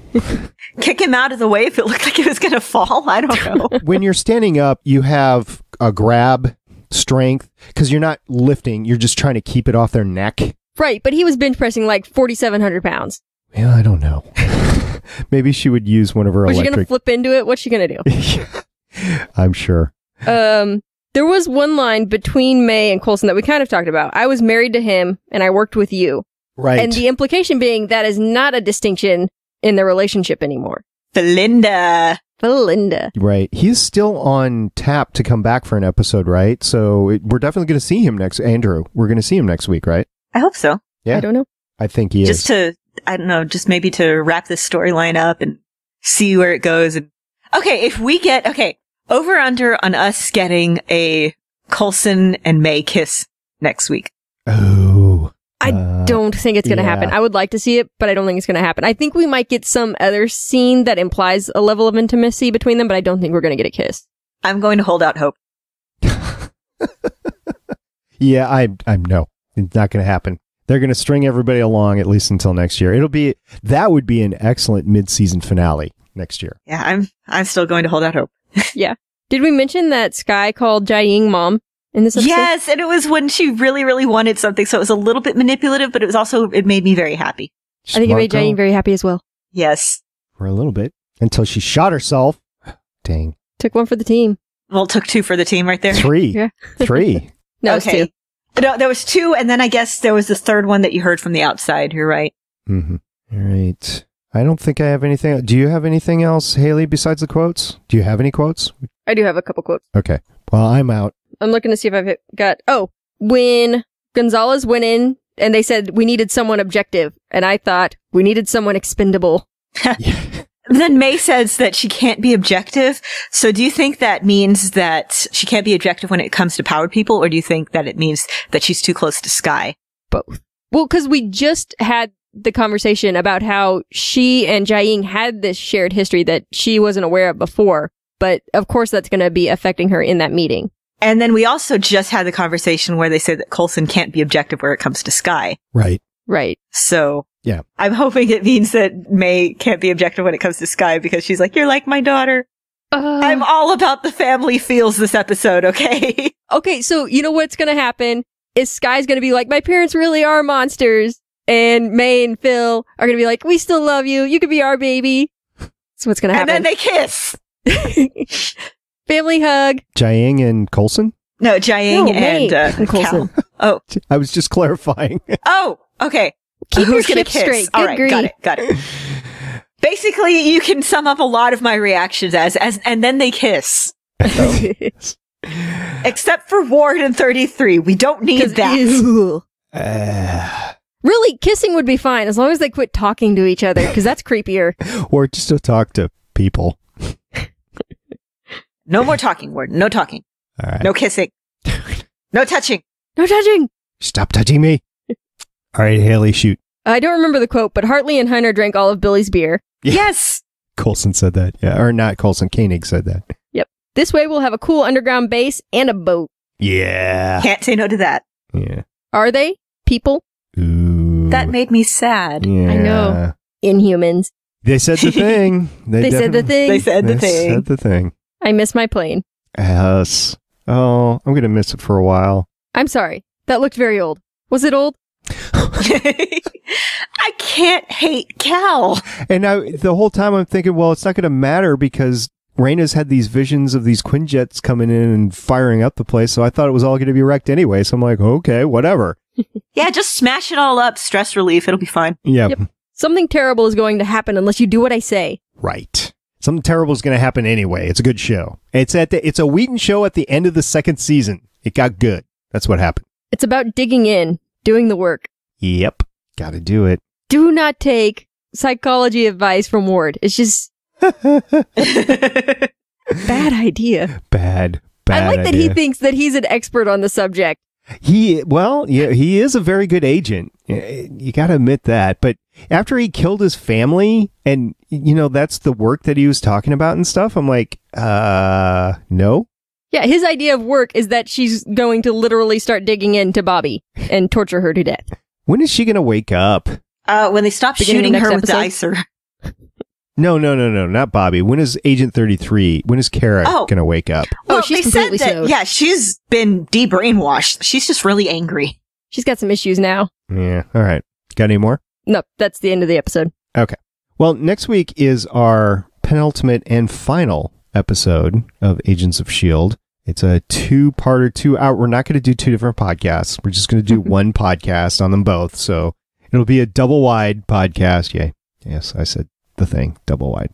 Kick him out of the way if it looked like it was going to fall? I don't know. When you're standing up, you have a grab strength because you're not lifting. You're just trying to keep it off their neck. Right, but he was bench pressing like 4,700 pounds. Yeah, I don't know. Maybe she would use one of her Was electric... she going to flip into it? What's she going to do? I'm sure. There was one line between May and Coulson that we kind of talked about. I was married to him, and I worked with you. Right. And the implication being that is not a distinction in their relationship anymore. Belinda. Right. He's still on tap to come back for an episode, right? So we're definitely going to see him Andrew. We're going to see him next week, right? I hope so. Yeah. I don't know. I think he is. Just maybe to wrap this storyline up and see where it goes. And over under on us getting a Coulson and May kiss next week. Oh. I don't think it's going to happen. I would like to see it, but I don't think it's going to happen. I think we might get some other scene that implies a level of intimacy between them, but I don't think we're going to get a kiss. I'm going to hold out hope. Yeah, I'm no. It's not going to happen. They're going to string everybody along at least until next year. That would be an excellent mid-season finale next year. Yeah, I'm still going to hold out hope. Yeah. Did we mention that Sky called Jia-Ying mom in this episode? Yes, and it was when she really, really wanted something, so it was a little bit manipulative, but it made me very happy. I think it made Jia-Ying very happy as well. Yes. For a little bit. Until she shot herself. Dang. Took one for the team. Well, it took 2 for the team right there. 3. Yeah. 3. No, okay. It's 2. No, there was 2, and then I guess there was the third one that you heard from the outside. You're right. Mm-hmm. All right. I don't think I have anything. Do you have anything else, Haley, besides the quotes? Do you have any quotes? I do have a couple quotes. Okay. Well, I'm out. I'm looking to see if I've got... Oh, when Gonzalez went in and they said we needed someone objective, and I thought we needed someone expendable. Then May says that she can't be objective. So do you think that means that she can't be objective when it comes to powered people, or do you think that it means that she's too close to Sky? Both. Well, because we just had the conversation about how she and Jia-Ying had this shared history that she wasn't aware of before. But of course, that's going to be affecting her in that meeting. And then we also just had the conversation where they say that Coulson can't be objective where it comes to Sky. Right. Right. So yeah, I'm hoping it means that May can't be objective when it comes to Sky because she's like, you're like my daughter. I'm all about the family feels this episode, okay? Okay, so you know what's going to happen is Sky's going to be like, my parents really are monsters. And May and Phil are going to be like, we still love you. You could be our baby. That's what's going to happen. And then they kiss. Family hug. Jia-Ying and Coulson? No, Jia-Ying and Coulson. Oh. I was just clarifying. Oh, okay. Keep Who's your going ship to kiss? straight. All Good right, grief. got it. Basically, you can sum up a lot of my reactions as and then they kiss. Except for Ward and 33. We don't need that. Really, kissing would be fine as long as they quit talking to each other, because that's creepier. Or just to talk to people. No more talking, Ward. No talking. All right. No kissing. No touching. No touching. Stop touching me. All right, Haley, shoot. I don't remember the quote, but Hartley and Hunter drank all of Billy's beer. Yeah. Yes. Coulson said that. Yeah, or not Coulson. Koenig said that. Yep. This way we'll have a cool underground base and a boat. Yeah. Can't say no to that. Yeah. Are they people? Ooh. That made me sad. Yeah. I know. Inhumans. They said the thing. They said the thing. They said the thing. I miss my plane. Yes. Oh, I'm going to miss it for a while. I'm sorry. That looked very old. Was it old? I can't hate Cal. And now the whole time I'm thinking, well, it's not going to matter because Raina's had these visions of these Quinjets coming in and firing up the place. So I thought it was all going to be wrecked anyway. So I'm like, okay, whatever. Yeah, just smash it all up. Stress relief. It'll be fine. Yep. Something terrible is going to happen unless you do what I say. Right. Something terrible is going to happen anyway. It's a good show. It's a Wheaton show at the end of the second season. It got good. That's what happened. It's about digging in, doing the work. Yep. Got to do it. Do not take psychology advice from Ward. It's just bad idea. Bad I like idea. that he thinks that he's an expert on the subject. He is a very good agent. You got to admit that. But after he killed his family and, that's the work that he was talking about and stuff, I'm like, no. Yeah, his idea of work is that she's going to literally start digging into Bobby and torture her to death. When is she going to wake up? When they stop shooting her with the icer. No, not Bobby. When is Agent 33? When is Kara going to wake up? Well, she's they said completely that, sewed. yeah, she's been de-brainwashed. She's just really angry. She's got some issues now. Yeah, all right. Got any more? No, that's the end of the episode. Okay. Well, next week is our penultimate and final episode of Agents of S.H.I.E.L.D. It's a 2-parter, 2-out. We're not going to do 2 different podcasts. We're just going to do one podcast on them both. So it'll be a double-wide podcast. Yay. Yes, I said the thing, double-wide.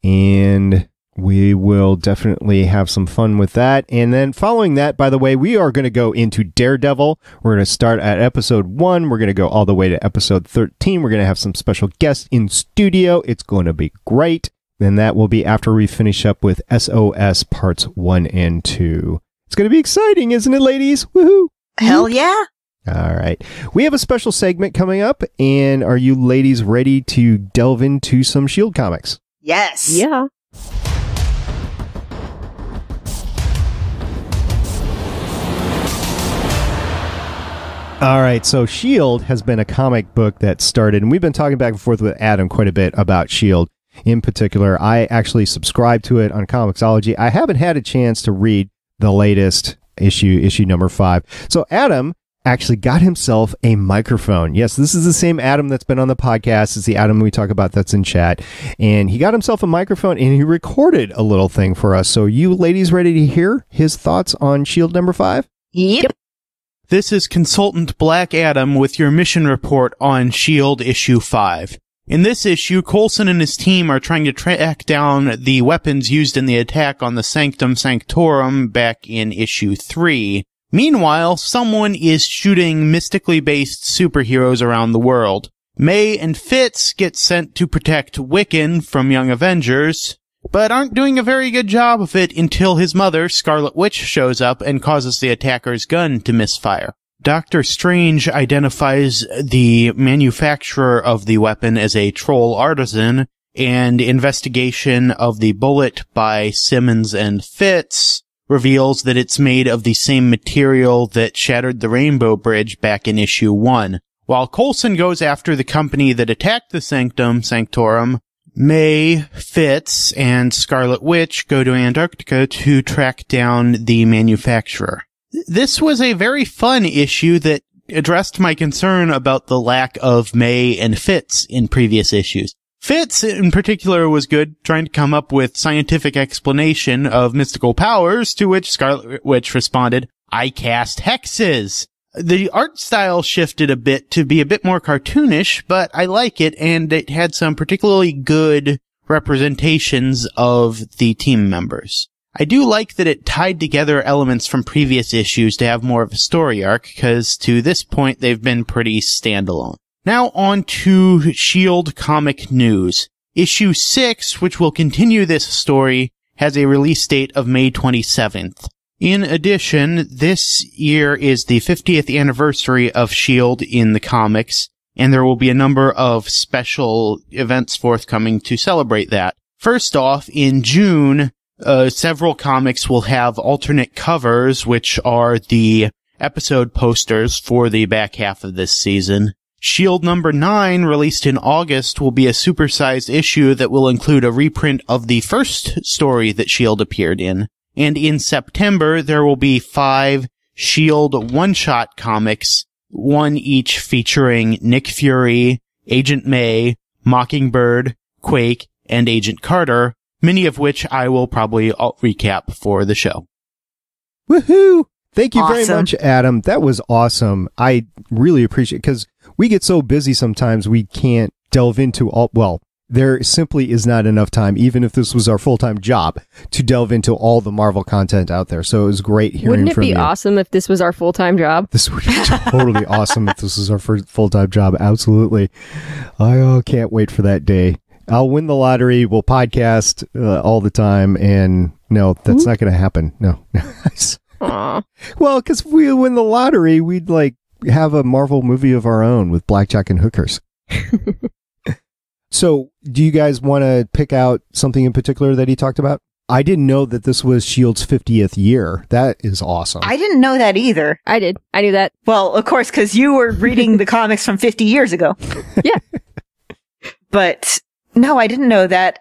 And we will definitely have some fun with that. And then following that, by the way, we are going to go into Daredevil. We're going to start at episode 1. We're going to go all the way to episode 13. We're going to have some special guests in studio. It's going to be great. Then that will be after we finish up with SOS parts 1 and 2. It's going to be exciting, isn't it, ladies? Woohoo! Hell yeah. All right. We have a special segment coming up, and are you ladies ready to delve into some S.H.I.E.L.D. comics? Yes. Yeah. All right, so S.H.I.E.L.D. has been a comic book that started, and we've been talking back and forth with Adam quite a bit about S.H.I.E.L.D. In particular, I actually subscribe to it on Comixology. I haven't had a chance to read the latest issue number 5. So Adam actually got himself a microphone. Yes, this is the same Adam that's been on the podcast. It's the Adam we talk about that's in chat. And he got himself a microphone, and he recorded a little thing for us. So you ladies ready to hear his thoughts on S.H.I.E.L.D. number 5? Yep. This is Consultant Black Adam with your mission report on S.H.I.E.L.D. issue 5. In this issue, Coulson and his team are trying to track down the weapons used in the attack on the Sanctum Sanctorum back in issue 3. Meanwhile, someone is shooting mystically based superheroes around the world. May and Fitz get sent to protect Wiccan from Young Avengers, but aren't doing a very good job of it until his mother, Scarlet Witch, shows up and causes the attacker's gun to misfire. Dr. Strange identifies the manufacturer of the weapon as a troll artisan, and investigation of the bullet by Simmons and Fitz reveals that it's made of the same material that shattered the Rainbow Bridge back in issue 1. While Coulson goes after the company that attacked the Sanctum Sanctorum, May, Fitz, and Scarlet Witch go to Antarctica to track down the manufacturer. This was a very fun issue that addressed my concern about the lack of May and Fitz in previous issues. Fitz, in particular, was good, trying to come up with scientific explanation of mystical powers, to which Scarlet Witch responded, "I cast hexes." The art style shifted a bit to be a bit more cartoonish, but I like it, and it had some particularly good representations of the team members. I do like that it tied together elements from previous issues to have more of a story arc, because to this point they've been pretty standalone. Now on to S.H.I.E.L.D. comic news. Issue 6, which will continue this story, has a release date of May 27th. In addition, this year is the 50th anniversary of S.H.I.E.L.D. in the comics, and there will be a number of special events forthcoming to celebrate that. First off, in June, several comics will have alternate covers, which are the episode posters for the back half of this season. S.H.I.E.L.D. number 9, released in August, will be a supersized issue that will include a reprint of the first story that S.H.I.E.L.D. appeared in. And in September, there will be 5 S.H.I.E.L.D. one-shot comics, one each featuring Nick Fury, Agent May, Mockingbird, Quake, and Agent Carter, many of which I will probably recap for the show. Woohoo! Thank you very much, Adam. That was awesome. I really appreciate it, because we get so busy sometimes we can't delve into all, well, there simply is not enough time, even if this was our full-time job, to delve into all the Marvel content out there. So it was great hearing from you. Wouldn't it be awesome if this was our full-time job? This would be totally awesome if this was our first full-time job. Absolutely. I can't wait for that day. I'll win the lottery. We'll podcast all the time. And no, that's not going to happen. No. Well, because if we win the lottery, we'd like have a Marvel movie of our own with blackjack and hookers. So, do you guys want to pick out something in particular that he talked about? I didn't know that this was S.H.I.E.L.D.'s 50th year. That is awesome. I didn't know that either. I did. I knew that. Well, of course, because you were reading the comics from 50 years ago. Yeah. But no, I didn't know that.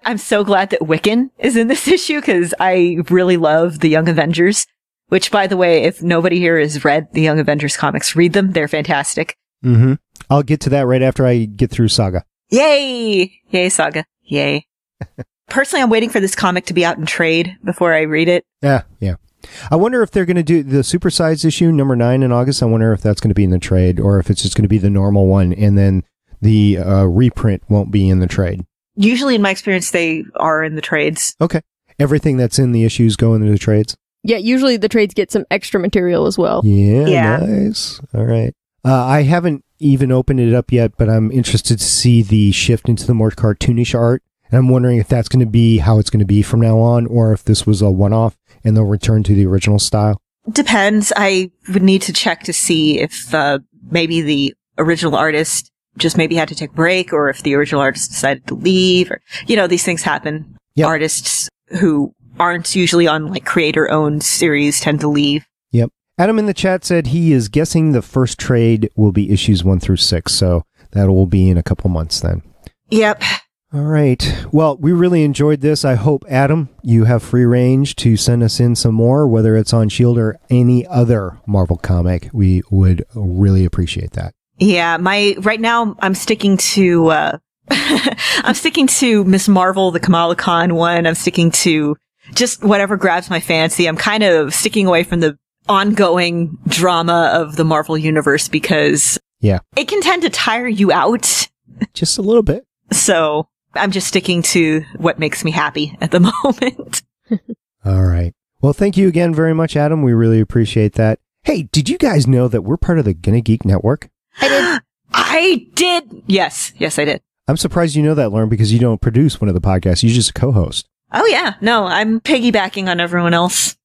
I'm so glad that Wiccan is in this issue, because I really love the Young Avengers. Which, by the way, if nobody here has read the Young Avengers comics, read them. They're fantastic. Mm-hmm. I'll get to that right after I get through Saga. Yay! Yay, Saga. Yay. Personally, I'm waiting for this comic to be out in trade before I read it. Yeah. I wonder if they're going to do the supersized issue, number 9 in August. I wonder if that's going to be in the trade, or if it's just going to be the normal one, and then the reprint won't be in the trade. Usually, in my experience, they are in the trades. Okay. Everything that's in the issues go into the trades? Yeah, usually the trades get some extra material as well. Yeah. Nice. All right. I haven't even opened it up yet, but I'm interested to see the shift into the more cartoonish art. And I'm wondering if that's going to be how it's going to be from now on, or if this was a one-off and they'll return to the original style. Depends. I would need to check to see if maybe the original artist just maybe had to take a break, or if the original artist decided to leave, or, these things happen. Yep. Artists who aren't usually on like creator-owned series tend to leave. Yep. Adam in the chat said he is guessing the first trade will be issues 1 through 6, so that will be in a couple months then. Yep. All right. Well, we really enjoyed this. I hope, Adam, you have free range to send us in some more, whether it's on S.H.I.E.L.D. or any other Marvel comic. We would really appreciate that. Yeah, right now I'm sticking to I'm sticking to Miss Marvel, the Kamala Khan one. I'm sticking to just whatever grabs my fancy. I'm kind of sticking away from the ongoing drama of the Marvel universe because it can tend to tire you out. Just a little bit. So I'm just sticking to what makes me happy at the moment. All right. Well, thank you again very much, Adam. We really appreciate that. Hey, did you guys know that we're part of the Gonna Geek Network? I did. Yes, I did. I'm surprised you know that, Lauren, because you don't produce one of the podcasts. You just co-host. Oh, yeah. No, I'm piggybacking on everyone else.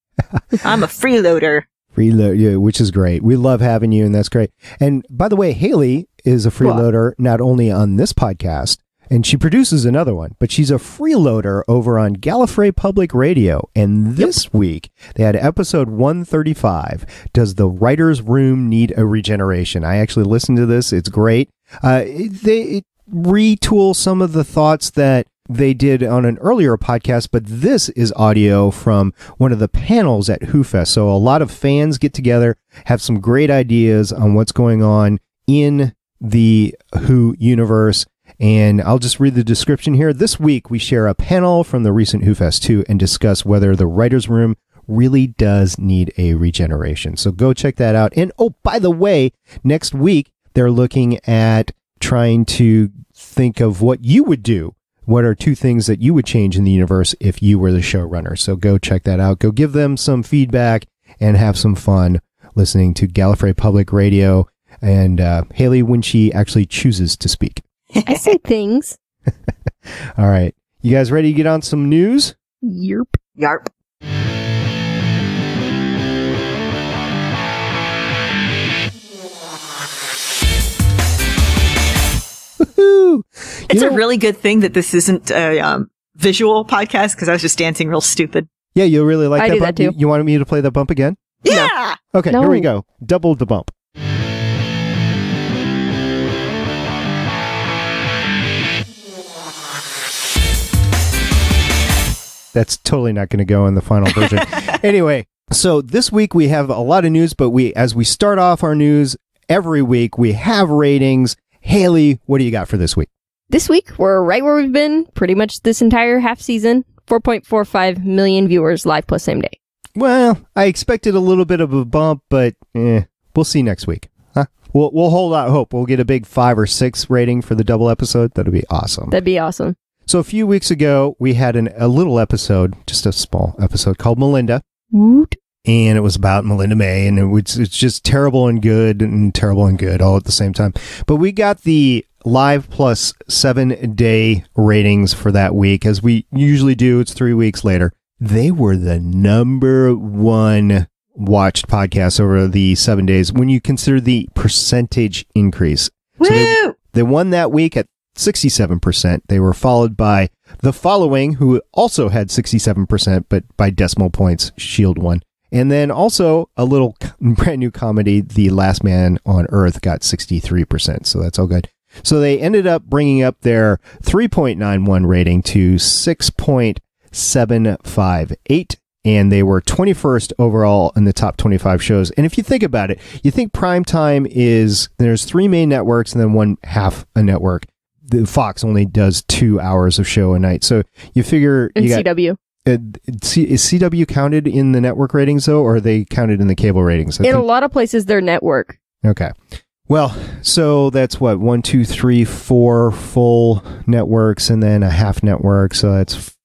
I'm a freeloader. Yeah, which is great. We love having you, and that's great. And by the way, Haley is a freeloader not only on this podcast, and she produces another one, but she's a freeloader over on Gallifrey Public Radio. And this week, they had episode 135, Does the Writer's Room Need a Regeneration? I actually listened to this. It's great. They retool some of the thoughts that they did on an earlier podcast, but this is audio from one of the panels at Who Fest. So a lot of fans get together, have some great ideas on what's going on in the Who universe. And I'll just read the description here. This week, we share a panel from the recent Who Fest 2 and discuss whether the writer's room really does need a regeneration. So go check that out. And oh, by the way, next week, they're looking at trying to think of what you would do. What are 2 things that you would change in the universe if you were the showrunner? So go check that out. Go give them some feedback and have some fun listening to Gallifrey Public Radio and Haley when she actually chooses to speak. I say things. All right. You guys ready to get on some news? Yerp. Yarp. Woohoo! It's a really good thing that this isn't a visual podcast because I was just dancing real stupid. Yeah, you'll really like I that do bump. that too. You wanted me to play that bump again? Yeah! Okay, No. Here we go. Double the bump. That's totally not going to go in the final version. Anyway, so this week we have a lot of news, but as we start off our news every week, we have ratings. Haley, what do you got for this week? This week, we're right where we've been pretty much this entire half season. 4.45 million viewers live plus same day. Well, I expected a little bit of a bump, but we'll see next week. Huh? We'll hold out hope. We'll get a big 5 or 6 rating for the double episode. That'll be awesome. That'd be awesome. So a few weeks ago, we had a little episode, just a small episode called Melinda. Woot. And it was about Melinda May, and it's just terrible and good all at the same time. But we got the live plus 7-day ratings for that week, as we usually do. It's 3 weeks later. They were the #1 watched podcast over the 7 days when you consider the percentage increase. Woo! So they won that week at 67%. They were followed by The Following, who also had 67%, but by decimal points, S.H.I.E.L.D. won. And then also a little brand new comedy, The Last Man on Earth, got 63%. So that's all good. So they ended up bringing up their 3.91 rating to 6.758. And they were 21st overall in the top 25 shows. And if you think about it, you think primetime there's 3 main networks and then 1/2 a network. The Fox only does 2 hours of show a night. So you figure And you got CW. Is CW counted in the network ratings, though, or are they counted in the cable ratings? In a lot of places, they're network. Okay. Well, so that's what, 1, 2, 3, 4 full networks and then a half network. So that's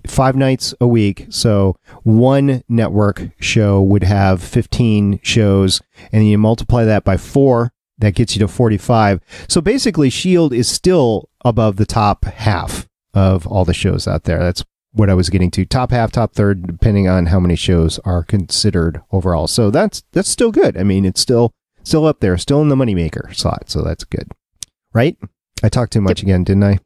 5 nights a week. So one network show would have 15 shows, and you multiply that by 4. That gets you to 45. So basically, S.H.I.E.L.D. is still above the top half of all the shows out there. That's what I was getting to. Top half, top third, depending on how many shows are considered overall. So that's still good. I mean, it's still up there, still in the moneymaker slot. So that's good. Right? I talked too much again, didn't I?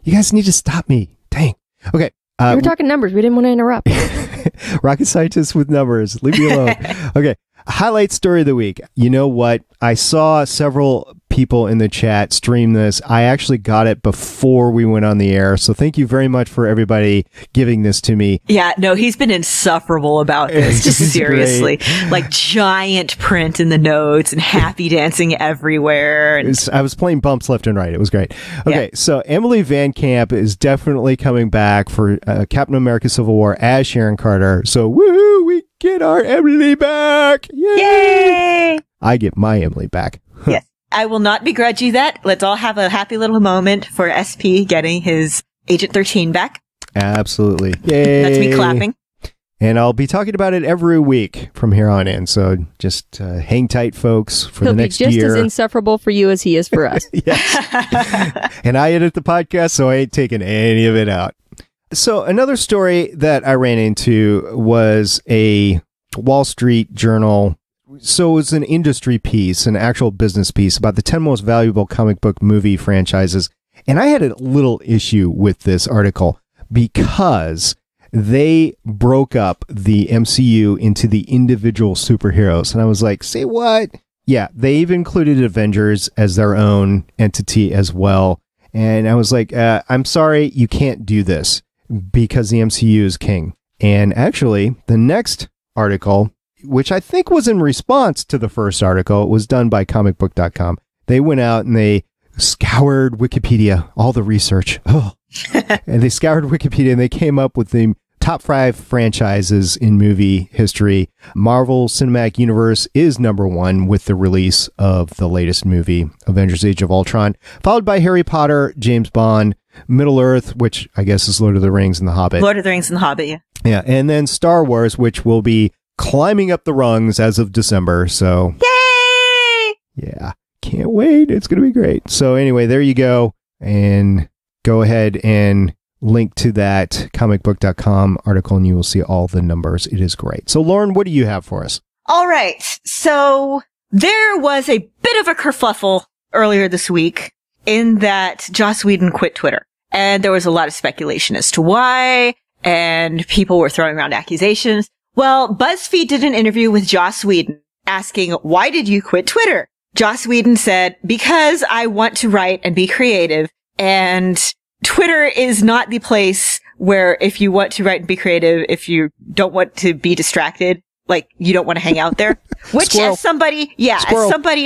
You guys need to stop me. Dang. Okay. We were talking numbers. We didn't want to interrupt. Rocket scientists with numbers. Leave me alone. Okay. Highlight story of the week. You know what? I saw several people in the chat stream this. I actually got it before we went on the air. So thank you very much for everybody giving this to me. Yeah, no, he's been insufferable about this. Just seriously. Like giant print in the notes and happy dancing everywhere. And I was playing bumps left and right. It was great. Okay, so Emily Van Camp is definitely coming back for Captain America Civil War as Sharon Carter. So woohoo, we get our Emily back. Yay! I get my Emily back. Yes. I will not begrudge you that. Let's all have a happy little moment for SP getting his Agent 13 back. Absolutely. Yay. That's me clapping. And I'll be talking about it every week from here on in. So just hang tight, folks, for the next year. He'll be just as insufferable for you as he is for us. Yes. And I edit the podcast, so I ain't taking any of it out. So another story that I ran into was a Wall Street Journal. So it was an industry piece, an actual business piece about the 10 most valuable comic book movie franchises. And I had a little issue with this article because they broke up the MCU into the individual superheroes. And I was like, say what? Yeah, they even included Avengers as their own entity as well. And I was like, I'm sorry, you can't do this because the MCU is king. And actually, the next article, which I think was in response to the first article, it was done by comicbook.com. They went out and they scoured Wikipedia, all the research. And they scoured Wikipedia and they came up with the top 5 franchises in movie history. Marvel Cinematic Universe is number 1 with the release of the latest movie, Avengers Age of Ultron, followed by Harry Potter, James Bond, Middle Earth, which I guess is Lord of the Rings and The Hobbit. Lord of the Rings and The Hobbit, yeah. Yeah, and then Star Wars, which will be climbing up the rungs as of December. So, yay! Yeah, can't wait. It's going to be great. So anyway, there you go. And go ahead and link to that comicbook.com article and you will see all the numbers. It is great. So Lauren, what do you have for us? All right. So there was a bit of a kerfuffle earlier this week in that Joss Whedon quit Twitter. And there was a lot of speculation as to why, and people were throwing around accusations. Well, BuzzFeed did an interview with Joss Whedon asking, why did you quit Twitter? Joss Whedon said, because I want to write and be creative, and Twitter is not the place where if you want to write and be creative, if you don't want to be distracted, like you don't want to hang out there. Which Squirrel. as somebody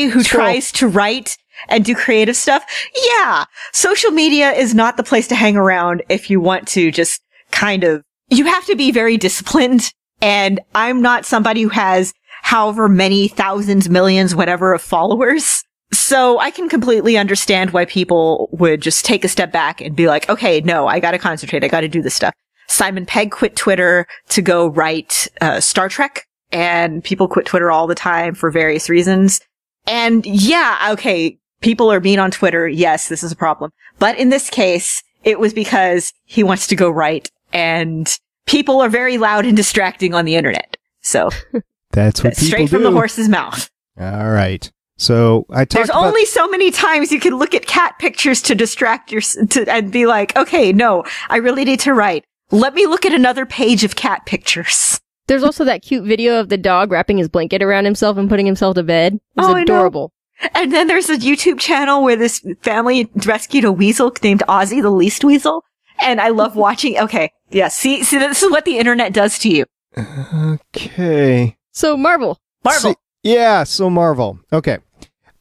who tries to write and do creative stuff, yeah, social media is not the place to hang around if you want to just kind of, you have to be very disciplined. And I'm not somebody who has however many thousands, millions, whatever of followers. So I can completely understand why people would just take a step back and be like, okay, no, I gotta concentrate. I gotta do this stuff. Simon Pegg quit Twitter to go write Star Trek, and people quit Twitter all the time for various reasons. And yeah, okay, people are mean on Twitter. Yes, this is a problem. But in this case, it was because he wants to go write, and people are very loud and distracting on the internet. So that's what people straight from the horse's mouth. All right. So I talked There's only so many times you can look at cat pictures to distract and be like, okay, no, I really need to write. Let me look at another page of cat pictures. There's also that cute video of the dog wrapping his blanket around himself and putting himself to bed. It's adorable. And then there's a YouTube channel where this family rescued a weasel named Ozzy the Least Weasel. And I love watching. Okay. Yeah. See, this is what the internet does to you. Okay. So Marvel. So Marvel. Okay.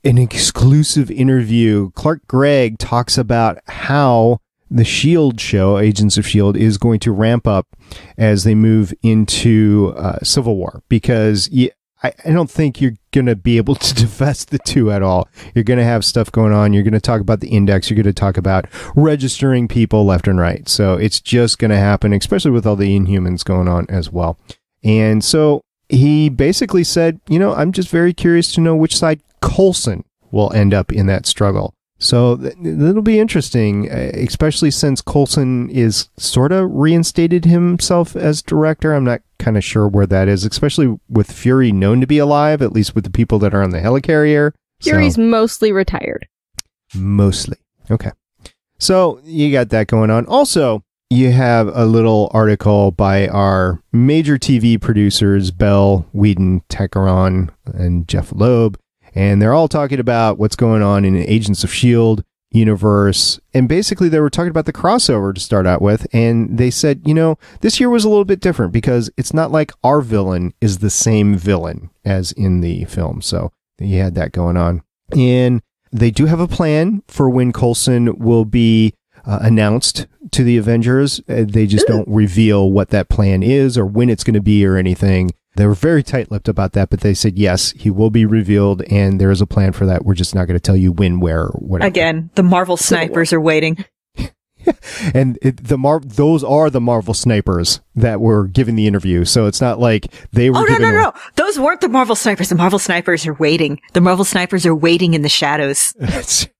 An exclusive interview. Clark Gregg talks about how the S.H.I.E.L.D. show, Agents of S.H.I.E.L.D., is going to ramp up as they move into Civil War, because I don't think you're going to be able to divest the two at all. You're going to have stuff going on. You're going to talk about the index. You're going to talk about registering people left and right. So it's just going to happen, especially with all the Inhumans going on as well. And so he basically said, I'm just very curious to know which side Coulson will end up in that struggle. So it'll be interesting, especially since Coulson is sort of reinstated himself as director. I'm not kind of sure where that is, especially with Fury known to be alive, at least with the people that are on the helicarrier. Fury's mostly retired. Mostly. Okay. So you got that going on. Also, you have a little article by our major TV producers, Bell, Whedon, Techeron, and Jeff Loeb. And they're all talking about what's going on in the Agents of S.H.I.E.L.D. universe. And basically, they were talking about the crossover to start out with. And they said, this year was a little bit different because it's not like our villain is the same villain as in the film. So you had that going on. And they do have a plan for when Coulson will be announced to the Avengers. They just don't reveal what that plan is or when it's going to be or anything. They were very tight-lipped about that, but they said, yes, he will be revealed, and there is a plan for that. We're just not going to tell you when, where, or whatever. Again, the Marvel snipers are waiting. And those are the Marvel snipers that were giving the interview, so it's not like they were no. Those weren't the Marvel snipers. The Marvel snipers are waiting. The Marvel snipers are waiting in the shadows.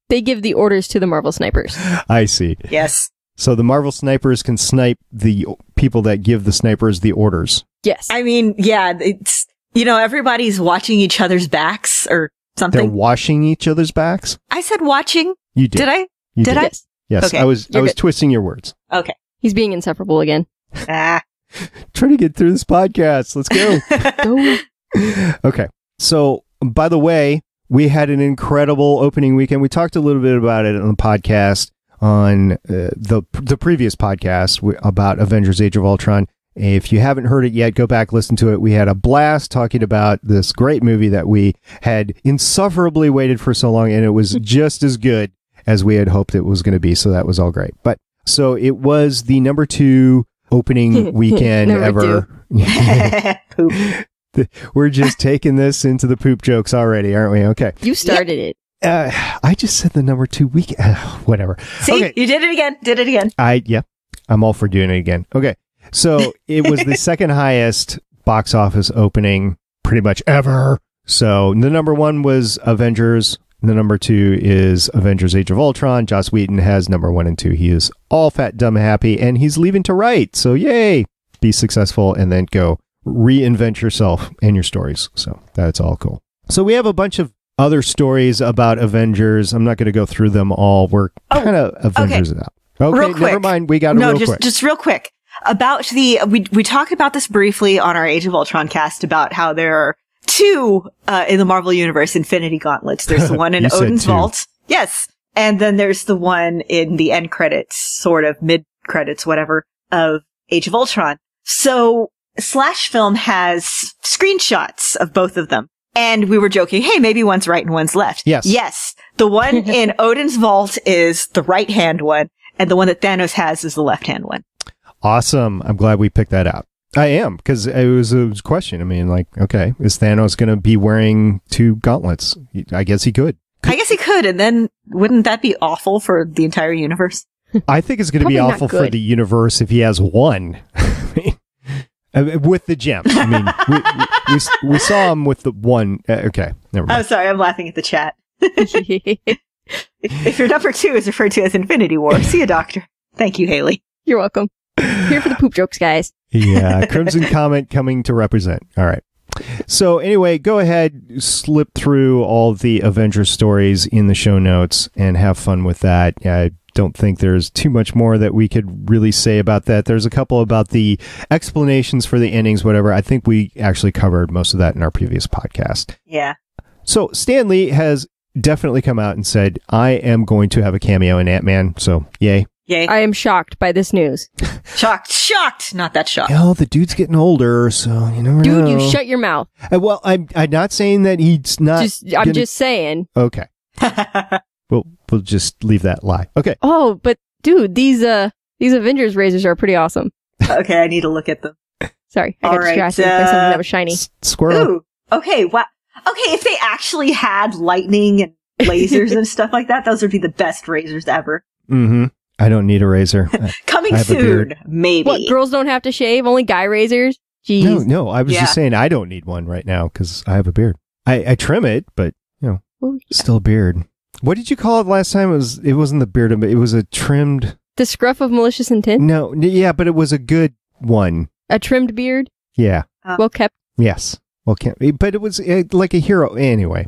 They give the orders to the Marvel snipers. I see. Yes. So the Marvel snipers can snipe the people that give the snipers the orders. Yes. I mean, yeah, it's, everybody's watching each other's backs or something. They're washing each other's backs? I said watching. You did. Did I? You did. I? Yes. Okay. I was twisting your words. Okay. He's being insufferable again. Ah. Trying to get through this podcast. Let's go. Okay. So, by the way, we had an incredible opening weekend. We talked a little bit about it on the podcast, on the previous podcast about Avengers Age of Ultron. If you haven't heard it yet, go back, listen to it. We had a blast talking about this great movie that we had insufferably waited for so long, and it was just as good as we had hoped it was going to be. So that was all great. But so it was the number 2 opening weekend ever. Poop. We're just taking this into the poop jokes already, aren't we? Okay. You started it. I just said the number 2 weekend. Whatever. See, okay. You did it again. Did it again. I'm all for doing it again. Okay. So it was the second highest box office opening pretty much ever. So the number 1 was Avengers. The number 2 is Avengers Age of Ultron. Joss Whedon has number 1 and 2. He is all fat, dumb, happy, and he's leaving to write. So yay, be successful and then go reinvent yourself and your stories. So that's all cool. So we have a bunch of other stories about Avengers. I'm not going to go through them all. We're kind of Avengers out. Okay, real quick. Never mind. We got it quick. Just real quick. About we talked about this briefly on our Age of Ultron cast about how there are 2 in the Marvel Universe Infinity Gauntlets. There's the one in Odin's Vault. Yes. And then there's the one in the end credits, sort of mid credits, whatever, of Age of Ultron. So Slash Film has screenshots of both of them. And we were joking, hey, maybe one's right and one's left. Yes. Yes. The one in Odin's Vault is the right hand one, and the one that Thanos has is the left hand one. Awesome. I'm glad we picked that out. I am, because it was a question. I mean, like, okay, is Thanos going to be wearing 2 gauntlets? I guess he could. I guess he could, and then wouldn't that be awful for the entire universe? I think it's going to be awful for the universe if he has 1. With the gems. I mean, we saw him with the 1. Okay, never mind. I'm sorry, I'm laughing at the chat. If your number 2 is referred to as Infinity War, see a doctor. Thank you, Haley. You're welcome. Here for the poop jokes, guys. Yeah, Crimson Comet coming to represent. All right. So anyway, go ahead, slip through all the Avengers stories in the show notes and have fun with that. I don't think there's too much more that we could really say about that. There's a couple about the explanations for the endings, whatever. I think we actually covered most of that in our previous podcast. Yeah. So Stan Lee has definitely come out and said, I am going to have a cameo in Ant-Man. So yay. Yay. I am shocked by this news. Shocked. Not that shocked. Oh, the dude's getting older, so you never know. Dude, you shut your mouth. Well, I'm not saying that he's not. I'm just saying. Okay. We'll just leave that lie. Okay. Oh, but dude, these Avengers razors are pretty awesome. Okay, I need to look at them. Sorry, I got distracted by something that was shiny. Squirrel. Ooh. Okay. Wow. Okay, if they actually had lightning and lasers and stuff like that, those would be the best razors ever. Mm-hmm. I don't need a razor. Coming soon, maybe. What, girls don't have to shave? Only guy razors? Jeez. No. I was just saying I don't need one right now because I have a beard. I trim it, but, still a beard. What did you call it last time? It wasn't the beard, it was a trimmed... The scruff of malicious intent? No, yeah, but it was a good one. A trimmed beard? Yeah. Well kept? Yes. Well kept. But it was like a hero. Anyway.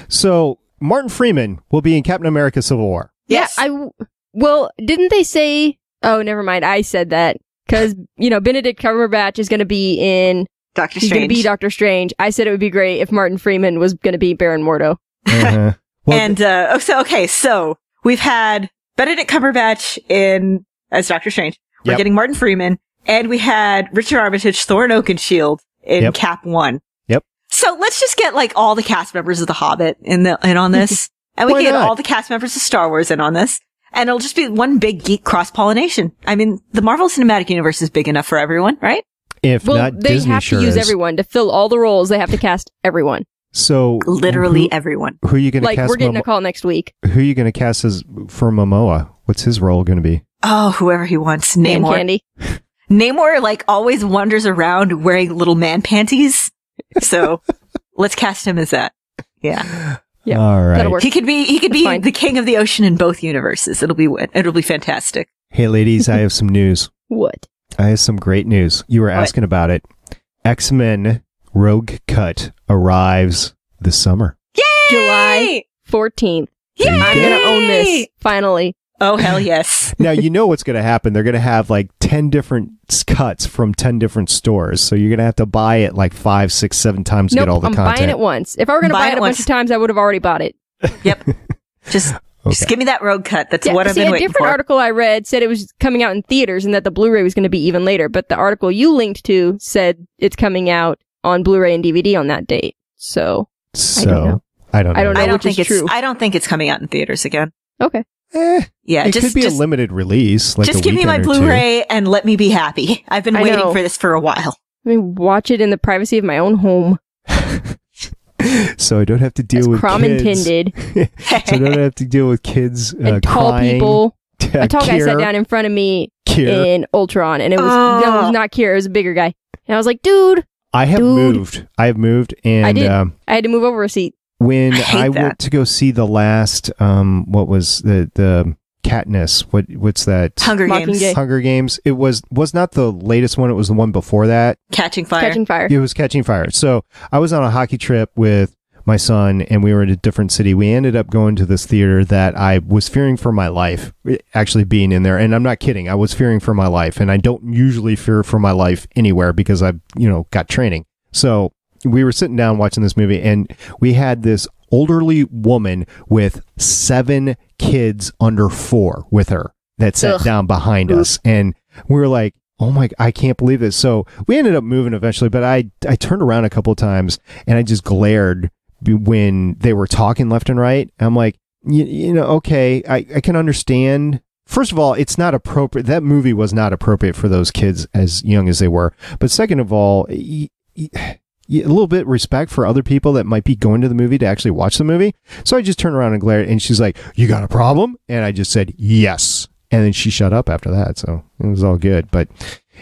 So, Martin Freeman will be in Captain America Civil War. Yes. Yeah, well, didn't they say... Oh, never mind. I said that. Because, Benedict Cumberbatch is going to be in... Doctor He's Strange. going to be Doctor Strange. I said it would be great if Martin Freeman was going to be Baron Mordo. Uh-huh. Well, And, so we've had Benedict Cumberbatch as Doctor Strange. We're Yep. getting Martin Freeman. And we had Richard Armitage, Thor and Oakenshield in Yep. Cap 1. Yep. So let's just get all the cast members of The Hobbit in on this. And we Why can get not? all the cast members of Star Wars in on this. And it'll just be one big geek cross-pollination. I mean, the Marvel Cinematic Universe is big enough for everyone, right? if Well, not, they Disney have sure to use is. everyone. To fill all the roles, they have to cast everyone. So, Literally everyone. who are you going to Like, cast? we're getting a call next week. Who are you going to cast as for Momoa? What's his role going to be? Oh, whoever he wants. Man Namor. candy. Namor, always wanders around wearing little man panties. So let's cast him as that. Yeah. Yeah, All right. that'll work. He could be fine. the king of the ocean in both universes. It'll be fantastic. Hey, ladies, I have some news. What? I have some great news. You were asking about it. X-Men Rogue Cut arrives this summer. Yay! July 14th. Yay! I'm going to own this, finally. Oh, hell yes. Now, you know what's going to happen. They're going to have 10 different cuts from 10 different stores. So you're going to have to buy it 5, 6, 7 times to Nope, get all the I'm content. buying it once. If I were going to buy it a bunch of times, I would have already bought it. Yep. Just give me that rogue cut. That's what I've been a waiting different for. article I read said it was coming out in theaters and that the Blu-ray was going to be even later. But the article you linked to said it's coming out on Blu-ray and DVD on that date. So, I don't know. I don't know. I don't think it's true. I don't think it's coming out in theaters again. Okay. Yeah, it just could be a limited release. just give me my Blu-ray and let me be happy. I've been I waiting know. for this for a while. I mean, watch it in the privacy of my own home. So I don't have to deal As with Crom kids. intended. So I don't have to deal with kids And tall crying. people. A tall guy sat Kier. down in front of me Kier. in Ultron, and it was not Kier, it was a bigger guy. And I was like, dude, I have Dude. moved. I have moved, and I did. I had to move over a seat. when hate I that. went to go see the last, what was the Katniss? What's that? Hunger Games. Mockingjay. Hunger Games. It was not the latest one. It was the one before that. Catching Fire. Catching fire. It was Catching Fire. So I was on a hockey trip with my son, and we were in a different city. We ended up going to this theater that I was fearing for my life, actually being in there. And I'm not kidding. I was fearing for my life, and I don't usually fear for my life anywhere because I've, got training. So we were sitting down watching this movie, and we had this elderly woman with 7 kids under 4 with her that sat down behind us. And we were like, oh my, I can't believe this. So we ended up moving eventually, but I turned around a couple of times and I just glared when they were talking left and right. I'm like, okay, I can understand. First of all, it's not appropriate. That movie was not appropriate for those kids as young as they were. But second of all, a little bit respect for other people that might be going to the movie to actually watch the movie. So I just turned around and glared, and she's like, you got a problem? And I just said, yes. And then she shut up after that. So it was all good. But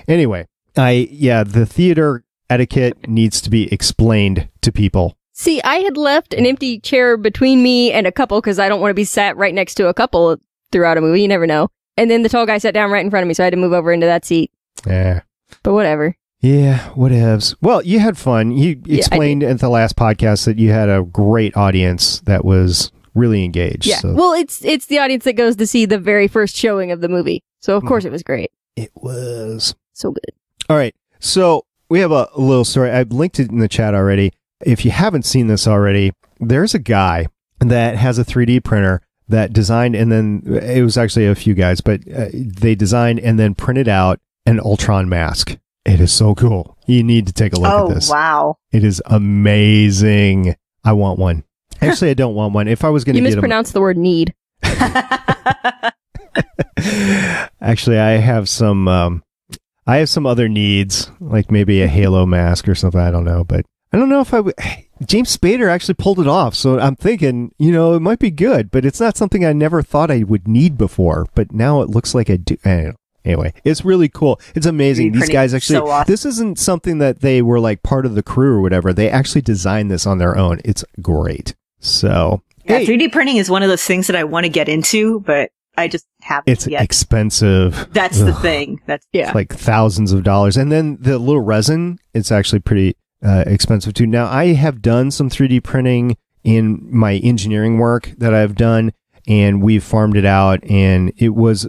anyway, the theater etiquette needs to be explained to people. See, I had left an empty chair between me and a couple because I don't want to be sat right next to a couple throughout a movie. You never know. And then the tall guy sat down right in front of me, so I had to move over into that seat. Yeah. But whatever. Yeah, whatevs. Well, you had fun. You explained at the last podcast that you had a great audience that was really engaged. Yeah. So. Well, it's the audience that goes to see the very first showing of the movie. So, of course, it was great. It was. So good. All right. So we have a little story. I've linked it in the chat already. If you haven't seen this already, there's a guy that has a 3D printer that designed, and then it was actually a few guys, but they designed and then printed out an Ultron mask. It is so cool. You need to take a look at this. Oh, wow. It is amazing. I want one. Actually, I don't want one. If I was going to You get mispronounced the word need. Actually, I have some other needs, like maybe a Halo mask or something. I don't know, but I don't know if I would. James Spader actually pulled it off, so I'm thinking, it might be good, but it's not something I never thought I would need before. But now it looks like I do. I don't know. Anyway, it's really cool. It's amazing. These guys actually, so awesome. This isn't something that they were like part of the crew or whatever. They actually designed this on their own. It's great. So Yeah, Hey. 3D printing is one of those things that I want to get into, but I just haven't It's yet. expensive. That's the thing. That's It's like thousands of dollars. And then the little resin, it's actually pretty expensive too. Now, I have done some 3D printing in my engineering work that I've done, and we've farmed it out. And it was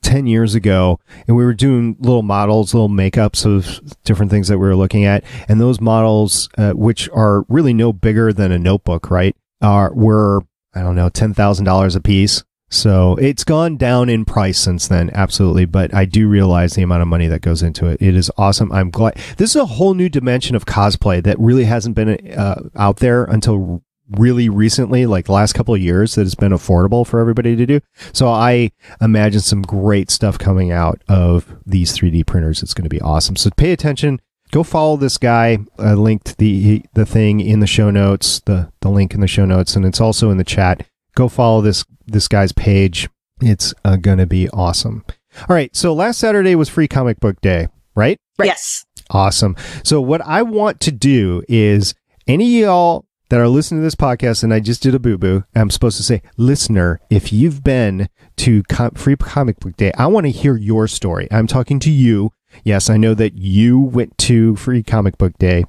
10 years ago, and we were doing little models, little makeups of different things that we were looking at. And those models, which are really no bigger than a notebook, right, were, I don't know, $10,000 a piece. So it's gone down in price since then, absolutely. But I do realize the amount of money that goes into it. It is awesome. I'm glad. This is a whole new dimension of cosplay that really hasn't been out there until really recently, like the last couple of years, that it's been affordable for everybody to do. So I imagine some great stuff coming out of these 3D printers. It's going to be awesome. So pay attention. Go follow this guy. I linked the thing in the show notes, the link in the show notes, and it's also in the chat. Go follow this guy's page. It's going to be awesome. All right. So last Saturday was Free Comic Book Day, right? Yes. Awesome. So what I want to do is any of y'all that are listening to this podcast, and I just did a boo-boo, I'm supposed to say, listener, if you've been to Free Comic Book Day, I want to hear your story. I'm talking to you. Yes, I know that you went to Free Comic Book Day,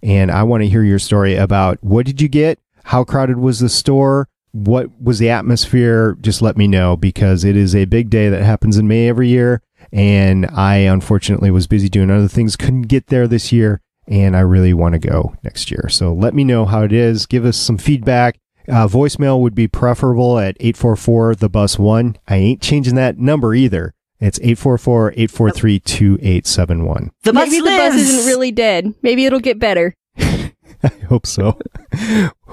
and I want to hear your story about what did you get? How crowded was the store? What was the atmosphere? Just let me know, because it is a big day that happens in May every year. And I unfortunately was busy doing other things. Couldn't get there this year. And I really want to go next year. So let me know how it is. Give us some feedback. Voicemail would be preferable at 844-THE-BUS-1. I ain't changing that number either. It's 844-843-2871. The bus Maybe the lives. bus isn't really dead. Maybe it'll get better. I hope so.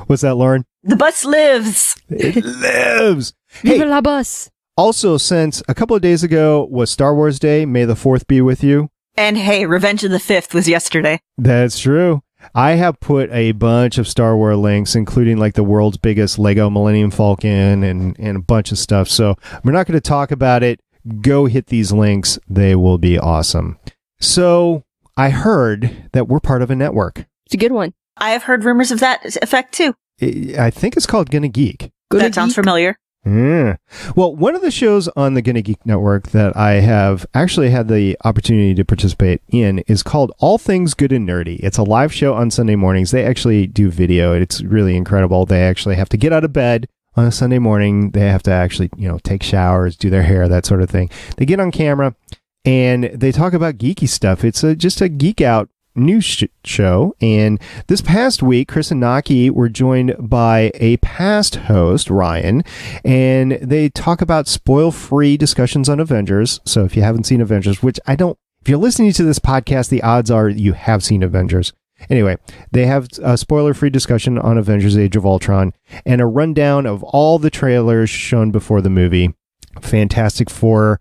What's that, Lauren? The bus lives. It lives. Viva la bus. Also, since a couple of days ago was Star Wars Day, may the 4th be with you. And hey, Revenge of the 5th was yesterday. That's true. I have put a bunch of Star Wars links, including like the world's biggest Lego Millennium Falcon and a bunch of stuff. So we're not going to talk about it. Go hit these links. They will be awesome. So I heard that we're part of a network. It's a good one. I have heard rumors of that effect too. I think it's called Gonna Geek. That sounds familiar. Yeah. Well, one of the shows on the Gonna Geek Network that I have actually had the opportunity to participate in is called All Things Good and Nerdy. It's a live show on Sunday mornings. They actually do video. It's really incredible. They actually have to get out of bed on a Sunday morning. They have to actually, take showers, do their hair, that sort of thing. They get on camera and they talk about geeky stuff. It's just a geek out news show. And this past week, Chris and Naki were joined by a past host, Ryan, and they talk about spoil-free discussions on Avengers. So if you haven't seen Avengers, which if you're listening to this podcast, the odds are you have seen Avengers. Anyway, they have a spoiler-free discussion on Avengers Age of Ultron and a rundown of all the trailers shown before the movie. Fantastic Four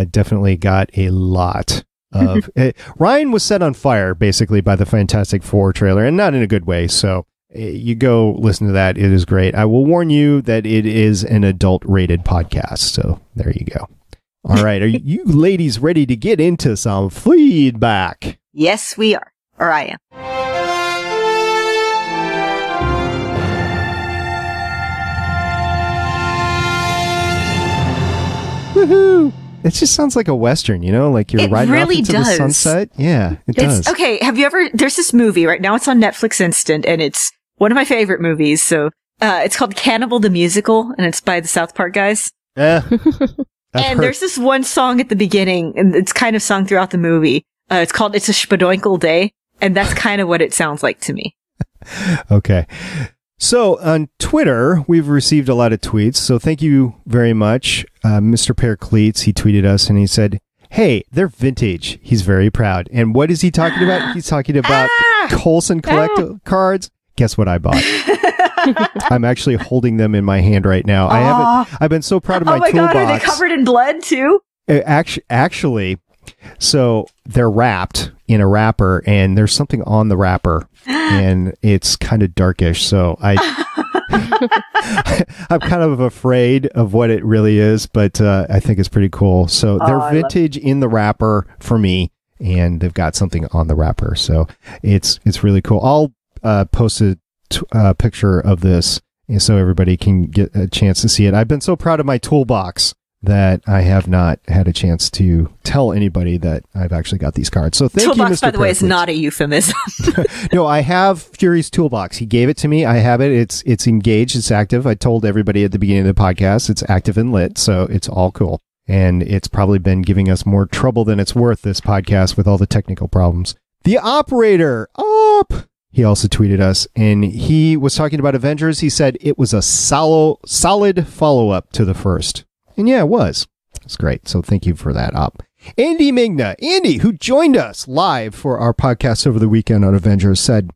definitely got a lot of Ryan was set on fire basically by the Fantastic Four trailer, and not in a good way. So you go listen to that. It is great. I will warn you that it is an adult rated podcast. So there you go. All right. Are you ladies ready to get into some feedback? Yes, we are. Or I am. Woohoo! It just sounds like a Western, like you're riding really off into does. the sunset. Yeah, it does. Okay, have you ever, there's this movie right now, it's on Netflix Instant, and it's one of my favorite movies. So, it's called Cannibal the Musical, and it's by the South Park guys. Yeah. And there's this one song at the beginning, and it's kind of sung throughout the movie. It's called It's a Spadoinkle Day, and that's kind of what it sounds like to me. Okay. So on Twitter, we've received a lot of tweets. So thank you very much. Mr. Pericletes, he tweeted us and he said, hey, they're vintage. He's very proud. And what is he talking about? He's talking about Coulson collector cards. Guess what I bought? I'm actually holding them in my hand right now. I've been so proud of my toolbox. Oh my God, are they covered in blood too? Actually, so they're wrapped in a wrapper, and there's something on the wrapper, and it's kind of darkish. So I'm kind of afraid of what it really is, but I think it's pretty cool. So they're vintage in the wrapper for me, and they've got something on the wrapper. So it's really cool. I'll post a picture of this so everybody can get a chance to see it. I've been so proud of my toolbox that I have not had a chance to tell anybody that I've actually got these cards. So thank you, Mr. Toolbox, by the way, is Pericles. not a euphemism. No, I have Fury's toolbox. He gave it to me. I have it. It's engaged. It's active. I told everybody at the beginning of the podcast it's active and lit, so it's all cool. And it's probably been giving us more trouble than it's worth, this podcast, with all the technical problems. The operator up. He also tweeted us, and he was talking about Avengers. He said it was a solid follow-up to the first. And yeah, it was. It's great. So thank you for that, Op. Andy Migna, Andy, who joined us live for our podcast over the weekend on Avengers, said,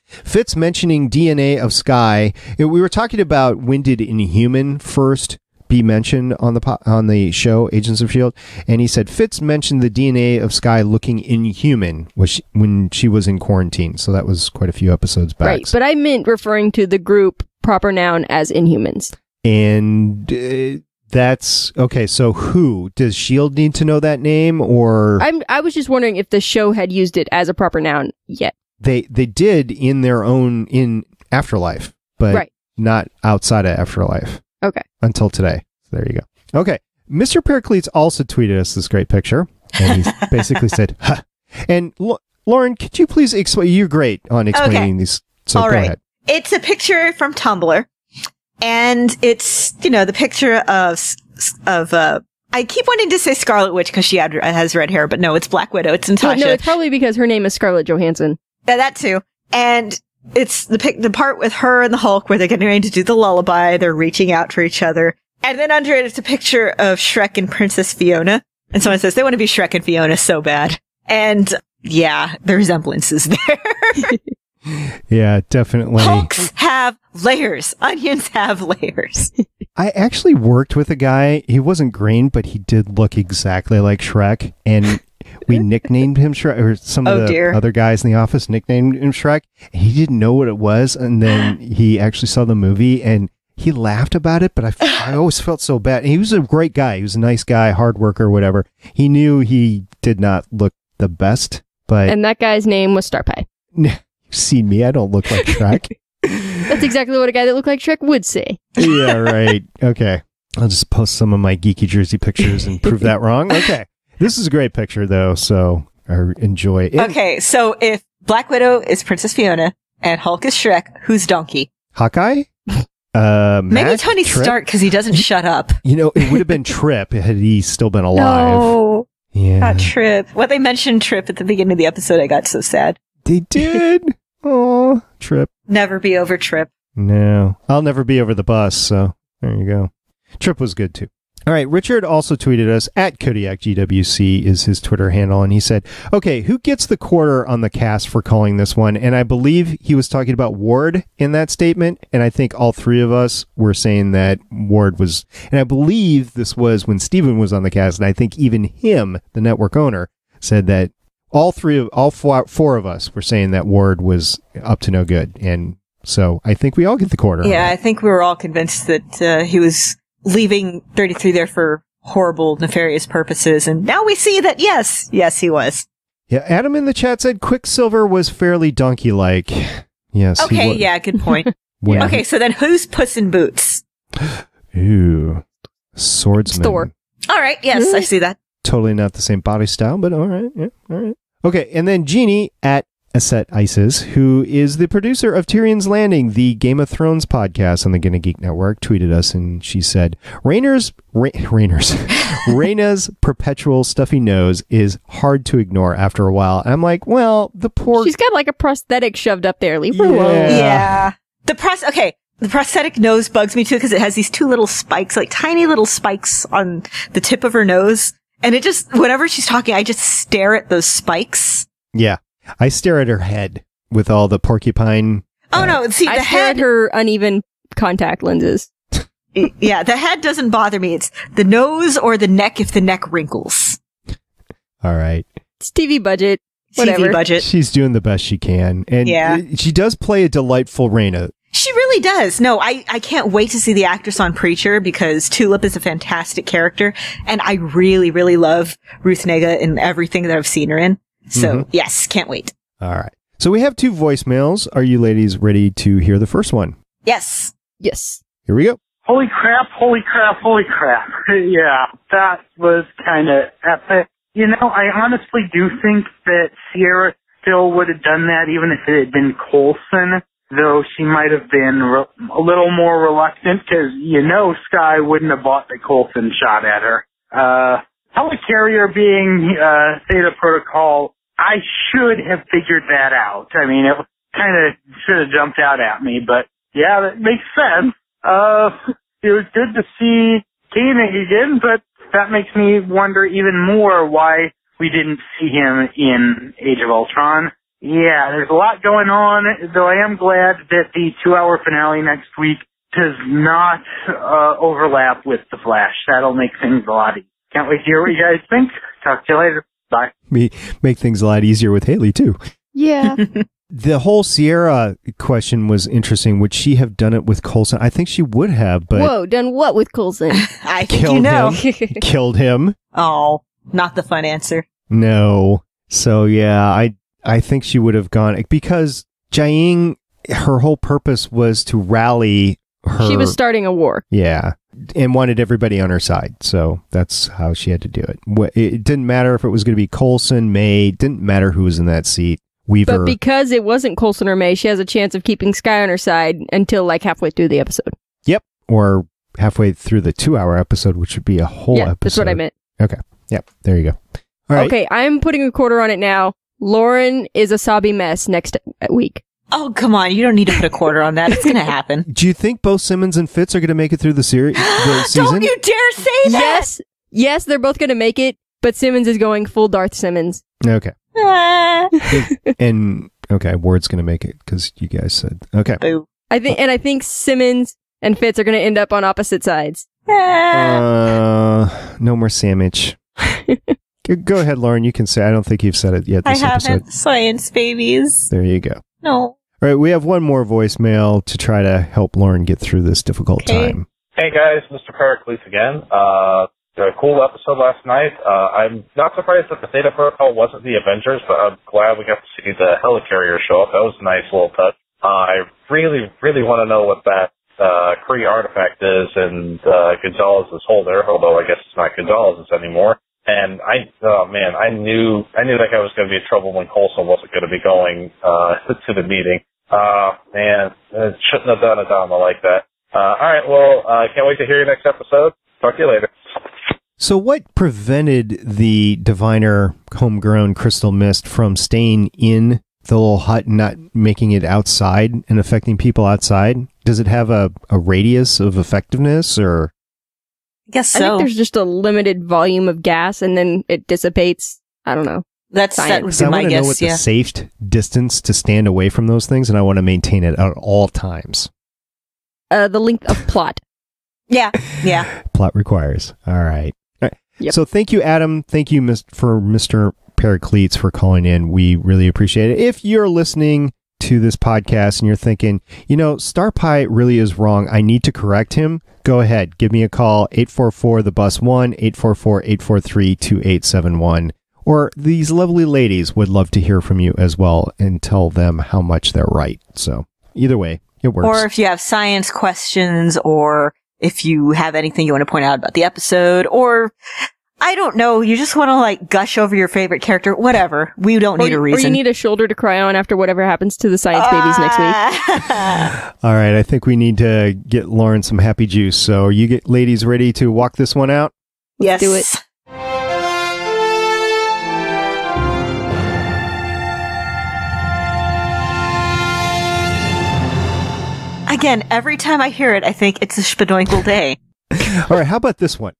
Fitz mentioning DNA of Sky. We were talking about when did Inhuman first be mentioned on the show, Agents of S.H.I.E.L.D., and he said Fitz mentioned the DNA of Sky looking inhuman when she was in quarantine. So that was quite a few episodes back. Right, but I meant referring to the group proper noun as Inhumans. And that's okay. So who does S.H.I.E.L.D. need to know that name, or I was just wondering if the show had used it as a proper noun yet. They did in Afterlife, but right. Not outside of Afterlife. Okay. Until today. So there you go. Okay. Mr. Pericles also tweeted us this great picture, and he basically said, huh. And Lauren, could you please explain? You're great on explaining these. So All go right. ahead. It's a picture from Tumblr, and it's, the picture of I keep wanting to say Scarlet Witch because she has red hair, but no, it's Black Widow. It's Natasha. No, it's probably because her name is Scarlett Johansson. Yeah, that too. And it's the part with her and the Hulk where they're getting ready to do the lullaby. They're reaching out for each other. And then under it, it's a picture of Shrek and Princess Fiona. And someone says they want to be Shrek and Fiona so bad. And yeah, the resemblance is there. Yeah, definitely. Hulks have layers. Onions have layers. I actually worked with a guy. He wasn't green, but he did look exactly like Shrek. And we nicknamed him Shrek, or some of the other guys in the office nicknamed him Shrek. He didn't know what it was, and then he actually saw the movie, and he laughed about it, but I always felt so bad. And he was a great guy. He was a nice guy, hard worker, whatever. He knew he did not look the best, but... And that guy's name was Starpie. You've seen me. I don't look like Shrek. That's exactly what a guy that looked like Shrek would say. Yeah, right. Okay. I'll just post some of my geeky jersey pictures and prove that wrong. Okay. This is a great picture, though, so I enjoy it. Okay, so if Black Widow is Princess Fiona and Hulk is Shrek, who's Donkey? Hawkeye? Maybe Tony Stark, because he doesn't shut up. It would have been Trip had he still been alive. No, yeah. not Trip. When they mentioned Trip at the beginning of the episode, I got so sad. They did? Oh, Trip. Never be over Trip. No. I'll never be over the bus, so there you go. Trip was good, too. All right, Richard also tweeted us, at KodiakGWC is his Twitter handle, and he said, okay, who gets the quarter on the cast for calling this one? And I believe he was talking about Ward in that statement, and I think all three of us were saying that Ward was, and I believe this was when Steven was on the cast, and I think even him, the network owner, said that all four of us were saying that Ward was up to no good, and so I think we all get the quarter. Yeah, I think we were all convinced that he was leaving 33 there for horrible, nefarious purposes, and now we see that yes, he was. Yeah, Adam in the chat said Quicksilver was fairly donkey-like. Yes. Okay, yeah, good point. Yeah. Okay, so then who's Puss in Boots? Ooh, swordsman. Thor. All right, yes, I see that. Totally not the same body style, but all right, yeah, all right. Okay, and then Jeannie at Aset Isis, who is the producer of Tyrion's Landing, the Game of Thrones podcast on the Gonna Geek Network, tweeted us, and she said, Rhaena's perpetual stuffy nose is hard to ignore after a while. And I'm like, well, the poor... She's got like a prosthetic shoved up there. Leave her alone. Yeah. The prosthetic nose bugs me too because it has these two little spikes, like tiny little spikes on the tip of her nose. And it just, whenever she's talking, I just stare at those spikes. Yeah. I stare at her head with all the porcupine. Oh no! See, I stare at her uneven contact lenses. Yeah, the head doesn't bother me. It's the nose or the neck if the neck wrinkles. All right. It's TV budget. Whatever. TV budget. She's doing the best she can, and she does play a delightful Rhaena. She really does. No, I can't wait to see the actress on Preacher because Tulip is a fantastic character, and I really, really love Ruth Negga in everything that I've seen her in. So, yes, can't wait. All right. So we have two voicemails. Are you ladies ready to hear the first one? Yes. Yes. Here we go. Holy crap, holy crap, holy crap. Yeah, that was kind of epic. You know, I honestly do think that Sierra still would have done that even if it had been Coulson, though she might have been a little more reluctant because, you know, Skye wouldn't have bought the Coulson shot at her. Helicarrier being Theta Protocol, I should have figured that out. I mean, it kind of should have jumped out at me, but yeah, that makes sense. It was good to see Koenig again, but that makes me wonder even more why we didn't see him in Age of Ultron. Yeah, there's a lot going on, though I am glad that the 2-hour finale next week does not overlap with The Flash. That'll make things a lot easier. Can't wait to hear what you guys think. Talk to you later. Bye. We make things a lot easier with Haley, too. Yeah. The whole Sierra question was interesting. Would she have done it with Coulson? I think she would have, but... Whoa, done what with Coulson? I think you know. Killed him. Oh, not the fun answer. No. So, yeah, I think she would have gone... Because Jiaying, her whole purpose was to rally her... She was starting a war. Yeah. And wanted everybody on her side. So that's how she had to do it. It didn't matter if it was going to be Coulson, May. It didn't matter who was in that seat. Weaver. But because it wasn't Coulson or May, she has a chance of keeping Skye on her side until like halfway through the episode. Yep. Or halfway through the 2-hour episode, which would be a whole episode. That's what I meant. Okay. Yep. There you go. All right. Okay, I'm putting a quarter on it now. Lauren is a sobby mess next week. Oh, come on. You don't need to put a quarter on that. It's going to happen. Do you think both Simmons and Fitz are going to make it through the series? The season? Don't you dare say that! Yes, they're both going to make it, but Simmons is going full Darth Simmons. Okay. And, okay, Ward's going to make it because you guys said. Okay. Boo. I think Simmons and Fitz are going to end up on opposite sides. No more sandwich. Go ahead, Lauren. You can say. I don't think you've said it yet this episode. I haven't. Science babies. There you go. No. All right, we have one more voicemail to try to help Lauren get through this difficult time. Hey guys, Mr. Pericles again. A cool episode last night. I'm not surprised that the Theta Protocol wasn't the Avengers, but I'm glad we got to see the helicarrier show up. That was a nice little touch. I really, really want to know what that Kree artifact is and Gonzalez's holder, although I guess it's not Gonzalez's anymore. And I knew that guy was going to be in trouble when Coulson wasn't going to be going to the meeting. Man, shouldn't have done a drama like that. All right, well, can't wait to hear your next episode. Talk to you later. So what prevented the diviner homegrown crystal mist from staying in the little hut and not making it outside and affecting people outside? Does it have a radius of effectiveness or... I guess so. I think there's just a limited volume of gas and then it dissipates. I don't know. That would be my guess, I want to know what the safe distance to stand away from those things, and I want to maintain it at all times. The length of plot. Yeah. Plot requires. All right. Yep. So thank you, Adam. Thank you, for Mr. Pericles, for calling in. We really appreciate it. If you're listening to this podcast and you're thinking, Starpie really is wrong, I need to correct him, go ahead. Give me a call, 844-THE-BUS-1, 844-843-2871. Or these lovely ladies would love to hear from you as well and tell them how much they're right. So either way, it works. Or if you have science questions, or if you have anything you want to point out about the episode, or I don't know, you just want to gush over your favorite character, whatever. We don't need a reason. Or you need a shoulder to cry on after whatever happens to the science babies next week. All right, I think we need to get Lauren some happy juice. So are you ladies ready to walk this one out? Yes. Do it. Again, every time I hear it, I think it's a spadoinkle day. All right, how about this one?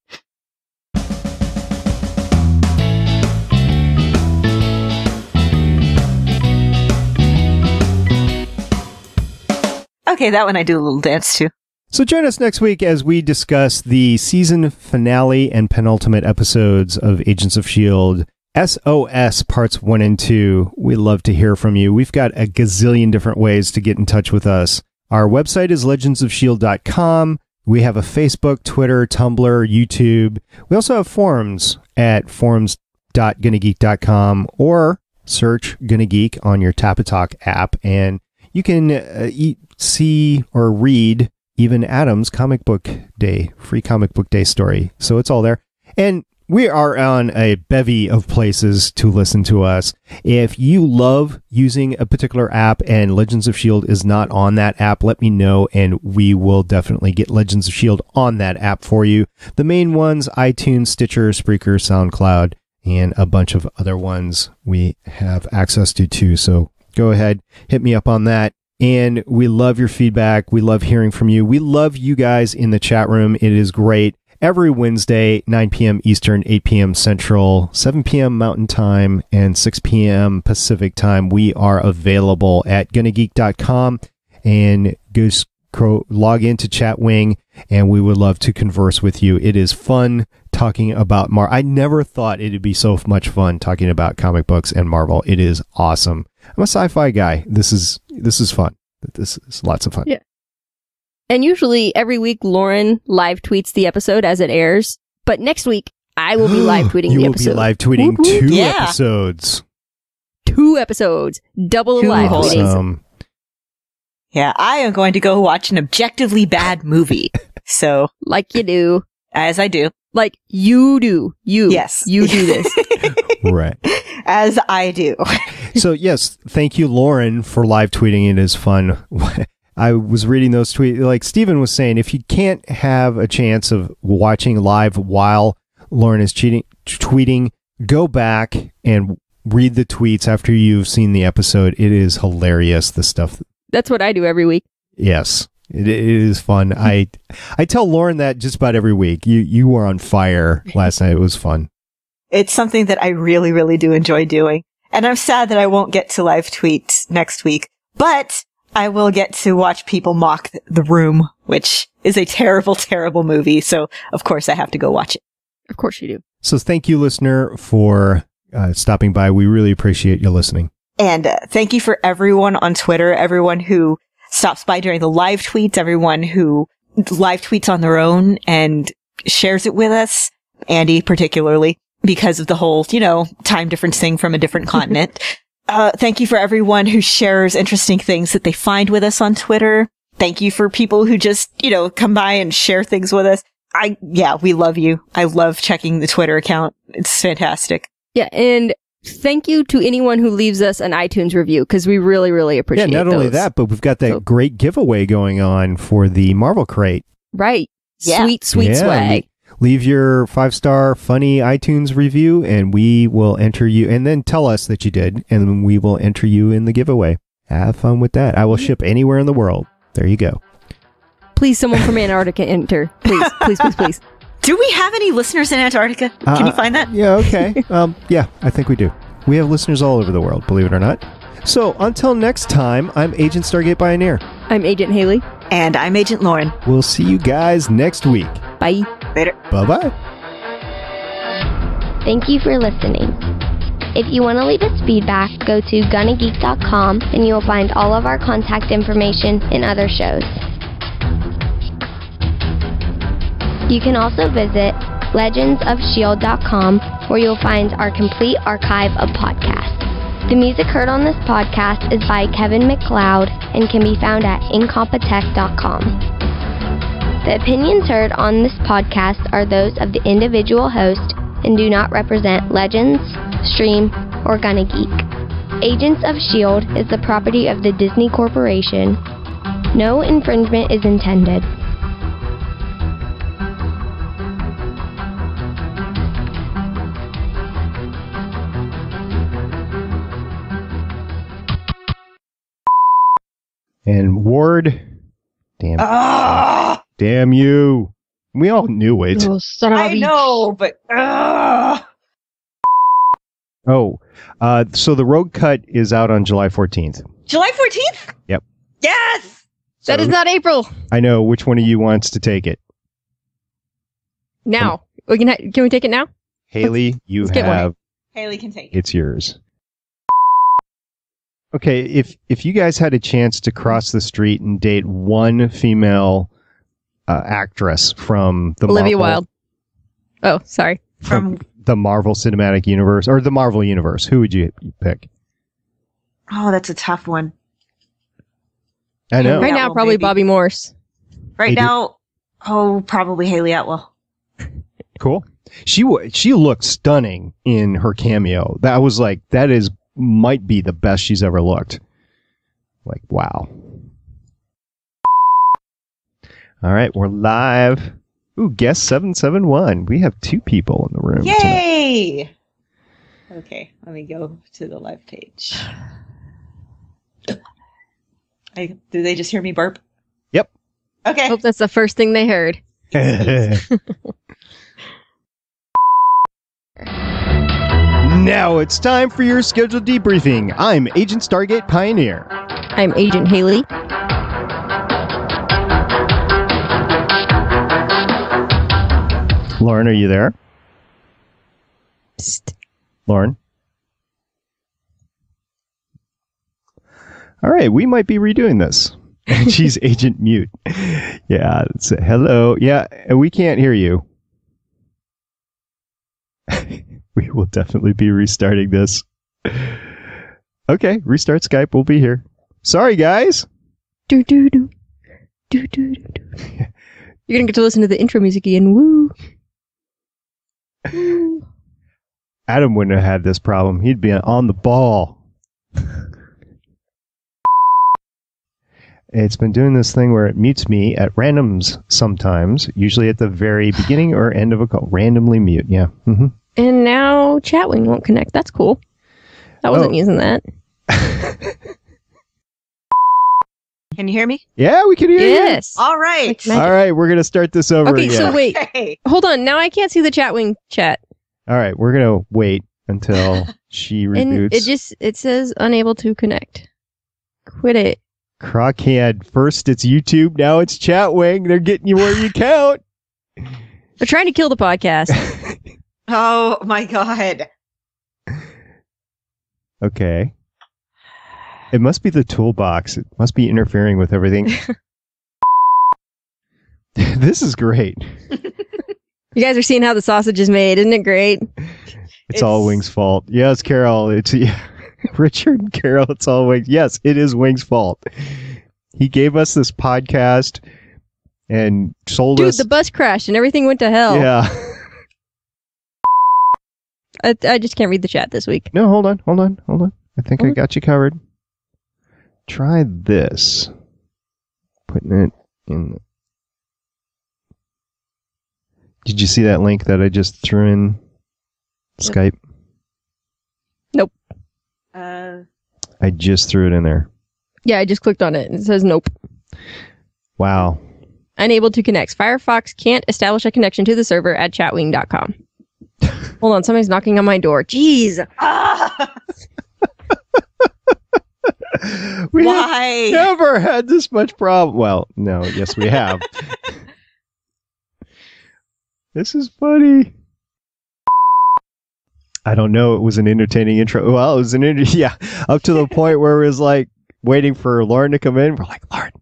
Okay, that one I do a little dance to. So join us next week as we discuss the season finale and penultimate episodes of Agents of S.H.I.E.L.D. SOS Parts 1 and 2. We love to hear from you. We've got a gazillion different ways to get in touch with us. Our website is legendsofshield.com. We have a Facebook, Twitter, Tumblr, YouTube. We also have forums at forums.gonnageek.com or search Gonna Geek on your Tapatalk app, and you can see or read even Adam's comic book day, free comic book day story. So it's all there. And we are on a bevy of places to listen to us. If you love using a particular app and Legends of S.H.I.E.L.D. is not on that app, let me know and we will definitely get Legends of S.H.I.E.L.D. on that app for you. The main ones, iTunes, Stitcher, Spreaker, SoundCloud, and a bunch of other ones we have access to too. So go ahead, hit me up on that. And we love your feedback. We love hearing from you. We love you guys in the chat room. It is great. Every Wednesday, 9 p.m. Eastern, 8 p.m. Central, 7 p.m. Mountain Time, and 6 p.m. Pacific Time, we are available at gonnageek.com, and go log into Chatwing, and we would love to converse with you. It is fun talking about Marvel. I never thought it would be so much fun talking about comic books and Marvel. It is awesome. I'm a sci-fi guy. This is fun. This is lots of fun. Yeah. And usually every week, Lauren live tweets the episode as it airs. But next week, I will be live tweeting the episode. You will be live tweeting two episodes. 2 episodes. Double live tweeting. Yeah, I am going to go watch an objectively bad movie. So, like you do. As I do. Like you do. Yes. You do this. Right. As I do. So, yes, thank you, Lauren, for live tweeting. It is fun. I was reading those tweets. Like Stephen was saying, if you can't have a chance of watching live while Lauren is tweeting, go back and read the tweets after you've seen the episode. It is hilarious, the stuff. That's what I do every week. Yes, it is fun. I tell Lauren that just about every week. You were on fire last night. It was fun. It's something that I really, really do enjoy doing. And I'm sad that I won't get to live tweet next week. But I will get to watch people mock The Room, which is a terrible, terrible movie. So, of course, I have to go watch it. Of course you do. So thank you, listener, for stopping by. We really appreciate you listening. And thank you for everyone on Twitter, everyone who stops by during the live tweets, everyone who live tweets on their own and shares it with us. Andy, particularly, because of the whole, time difference thing from a different continent. Thank you for everyone who shares interesting things that they find with us on Twitter. Thank you for people who just, come by and share things with us. We love you. I love checking the Twitter account. It's fantastic. Yeah, and thank you to anyone who leaves us an iTunes review, because we really, really appreciate it. Yeah, not only that, but we've got that great giveaway going on for the Marvel Crate. Right. Yeah. Sweet swag. Leave your 5-star funny iTunes review and we will enter you, and then tell us that you did, and we will enter you in the giveaway. Have fun with that. I will ship anywhere in the world. There you go. Please, someone from Antarctica enter. Please. Do we have any listeners in Antarctica? Can you find that? Yeah, okay. Yeah, I think we do. We have listeners all over the world, believe it or not. So until next time, I'm Agent Stargate Pioneer. I'm Agent Haley. And I'm Agent Lauren. We'll see you guys next week. Bye. Later. Bye-bye. Thank you for listening. If you want to leave us feedback, go to gonnageek.com and you will find all of our contact information and other shows. You can also visit legendsofshield.com, where you'll find our complete archive of podcasts. The music heard on this podcast is by Kevin MacLeod and can be found at incompetech.com. The opinions heard on this podcast are those of the individual host and do not represent Legends, Stream, or Gonna Geek. Agents of S.H.I.E.L.D. is the property of the Disney Corporation. No infringement is intended. And Ward, damn you. We all knew it. Oh, son of a I bitch. know, but so the Rogue Cut is out on July 14th. July 14th? Yep. Yes! That is not April. I know. Which one of you wants to take it? Now. Can we take it now? Haley, you let's get one. have. Haley can take it. It's yours. Okay, if you guys had a chance to cross the street and date one female actress from the Olivia Marvel, Wilde. Oh, sorry. From the Marvel Cinematic Universe or the Marvel Universe, who would you pick? Oh, that's a tough one. I know. Right Yeah, now, well, probably maybe. Bobby Morse. Right now, probably Haley Atwell. Cool. She looked stunning in her cameo. That was like, might be the best she's ever looked. Like, wow. All right, we're live. Ooh, guest 771. We have 2 people in the room. Yay! Tonight. Okay, let me go to the live page. Do they just hear me burp? Yep. Okay. Hope that's the first thing they heard. Now it's time for your scheduled debriefing. I'm Agent Stargate Pioneer. I'm Agent Haley. Lauren, are you there? Psst. Lauren? All right, we might be redoing this. She's Agent Mute. Yeah, hello. Yeah, we can't hear you. We will definitely be restarting this. Okay, restart Skype. We'll be here. Sorry, guys. Do do do. Do do do do. You're gonna get to listen to the intro music again. Woo. Woo. Adam wouldn't have had this problem. He'd be on the ball. It's been doing this thing where it mutes me at randoms sometimes, usually at the very beginning or end of a call. Randomly mute, yeah. Mm-hmm. And now Chatwing won't connect. That's cool. I wasn't using that. Can you hear me? Yeah, we can hear you. Yes. All right. All right, we're going to start this over Okay, again. so wait. Okay. Hold on. Now I can't see the Chatwing chat. All right, we're going to wait until she reboots. And it says unable to connect. Quit it. Crockhead. First it's YouTube, now it's Chatwing. They're getting you where you count. They're trying to kill the podcast. Oh my God. Okay. It must be the toolbox. It must be interfering with everything. This is great. You guys are seeing how the sausage is made. Isn't it great? It's all Wing's fault. Yes, Carol. It's Richard and Carol. It's all Wing's. Yes, it is Wing's fault. He gave us this podcast and sold us. Dude, the bus crashed and everything went to hell. Yeah. I just can't read the chat this week. No, hold on. I think I got you covered. Try this. Putting it in. Did you see that link that I just threw in Skype? Nope. I just threw it in there. Yeah, I just clicked on it and it says nope. Wow. Unable to connect. Firefox can't establish a connection to the server at chatwing.com. Hold on, somebody's knocking on my door. Jeez. Why? Never had this much problem. Well, no, yes, we have. This is funny. I don't know. It was an entertaining intro. Well, it was yeah, up to the point where it was like waiting for Lauren to come in. We're like, Lauren,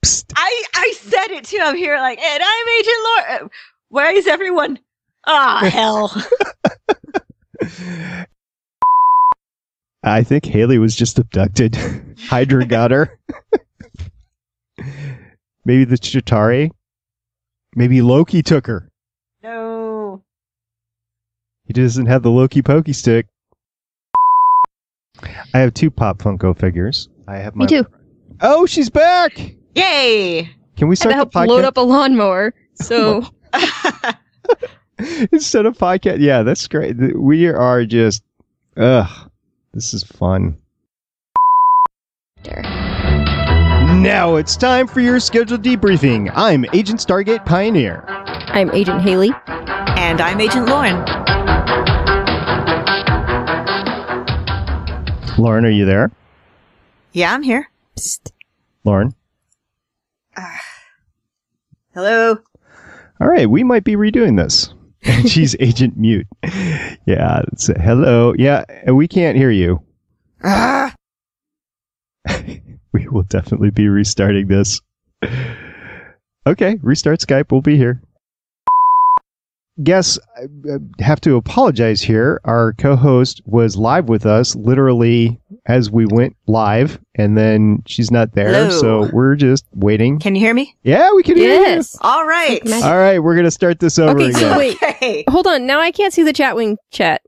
psst. I said it too. I'm here like, and I'm Agent Lauren. Why is everyone? Ah, hell. I think Haley was just abducted. Hydra got her. Maybe the Chitauri. Maybe Loki took her. No. He doesn't have the Loki pokey stick. I have 2 Pop Funko figures. I have my. Me too. Oh, she's back! Yay! Can we start I had to the help podcast? load up a lawnmower. So Instead of podcast, yeah, that's great. We are just, this is fun. Now it's time for your scheduled debriefing. I'm Agent Stargate Pioneer. I'm Agent Haley. And I'm Agent Lauren. Lauren, are you there? Yeah, I'm here. Psst. Lauren? Hello. All right, we might be redoing this. She's Agent Mute. Yeah, hello. Yeah, we can't hear you. We will definitely be restarting this. Okay, restart Skype. We'll be here. Guess I have to apologize here. Our co-host was live with us literally as we went live, and then she's not there, Hello. so we're just waiting. Can you hear me? Yeah, we can hear you. Yes. All right. All right, we're going to start this over Okay, again. so wait. Okay. Hold on. Now I can't see the chat wing chat.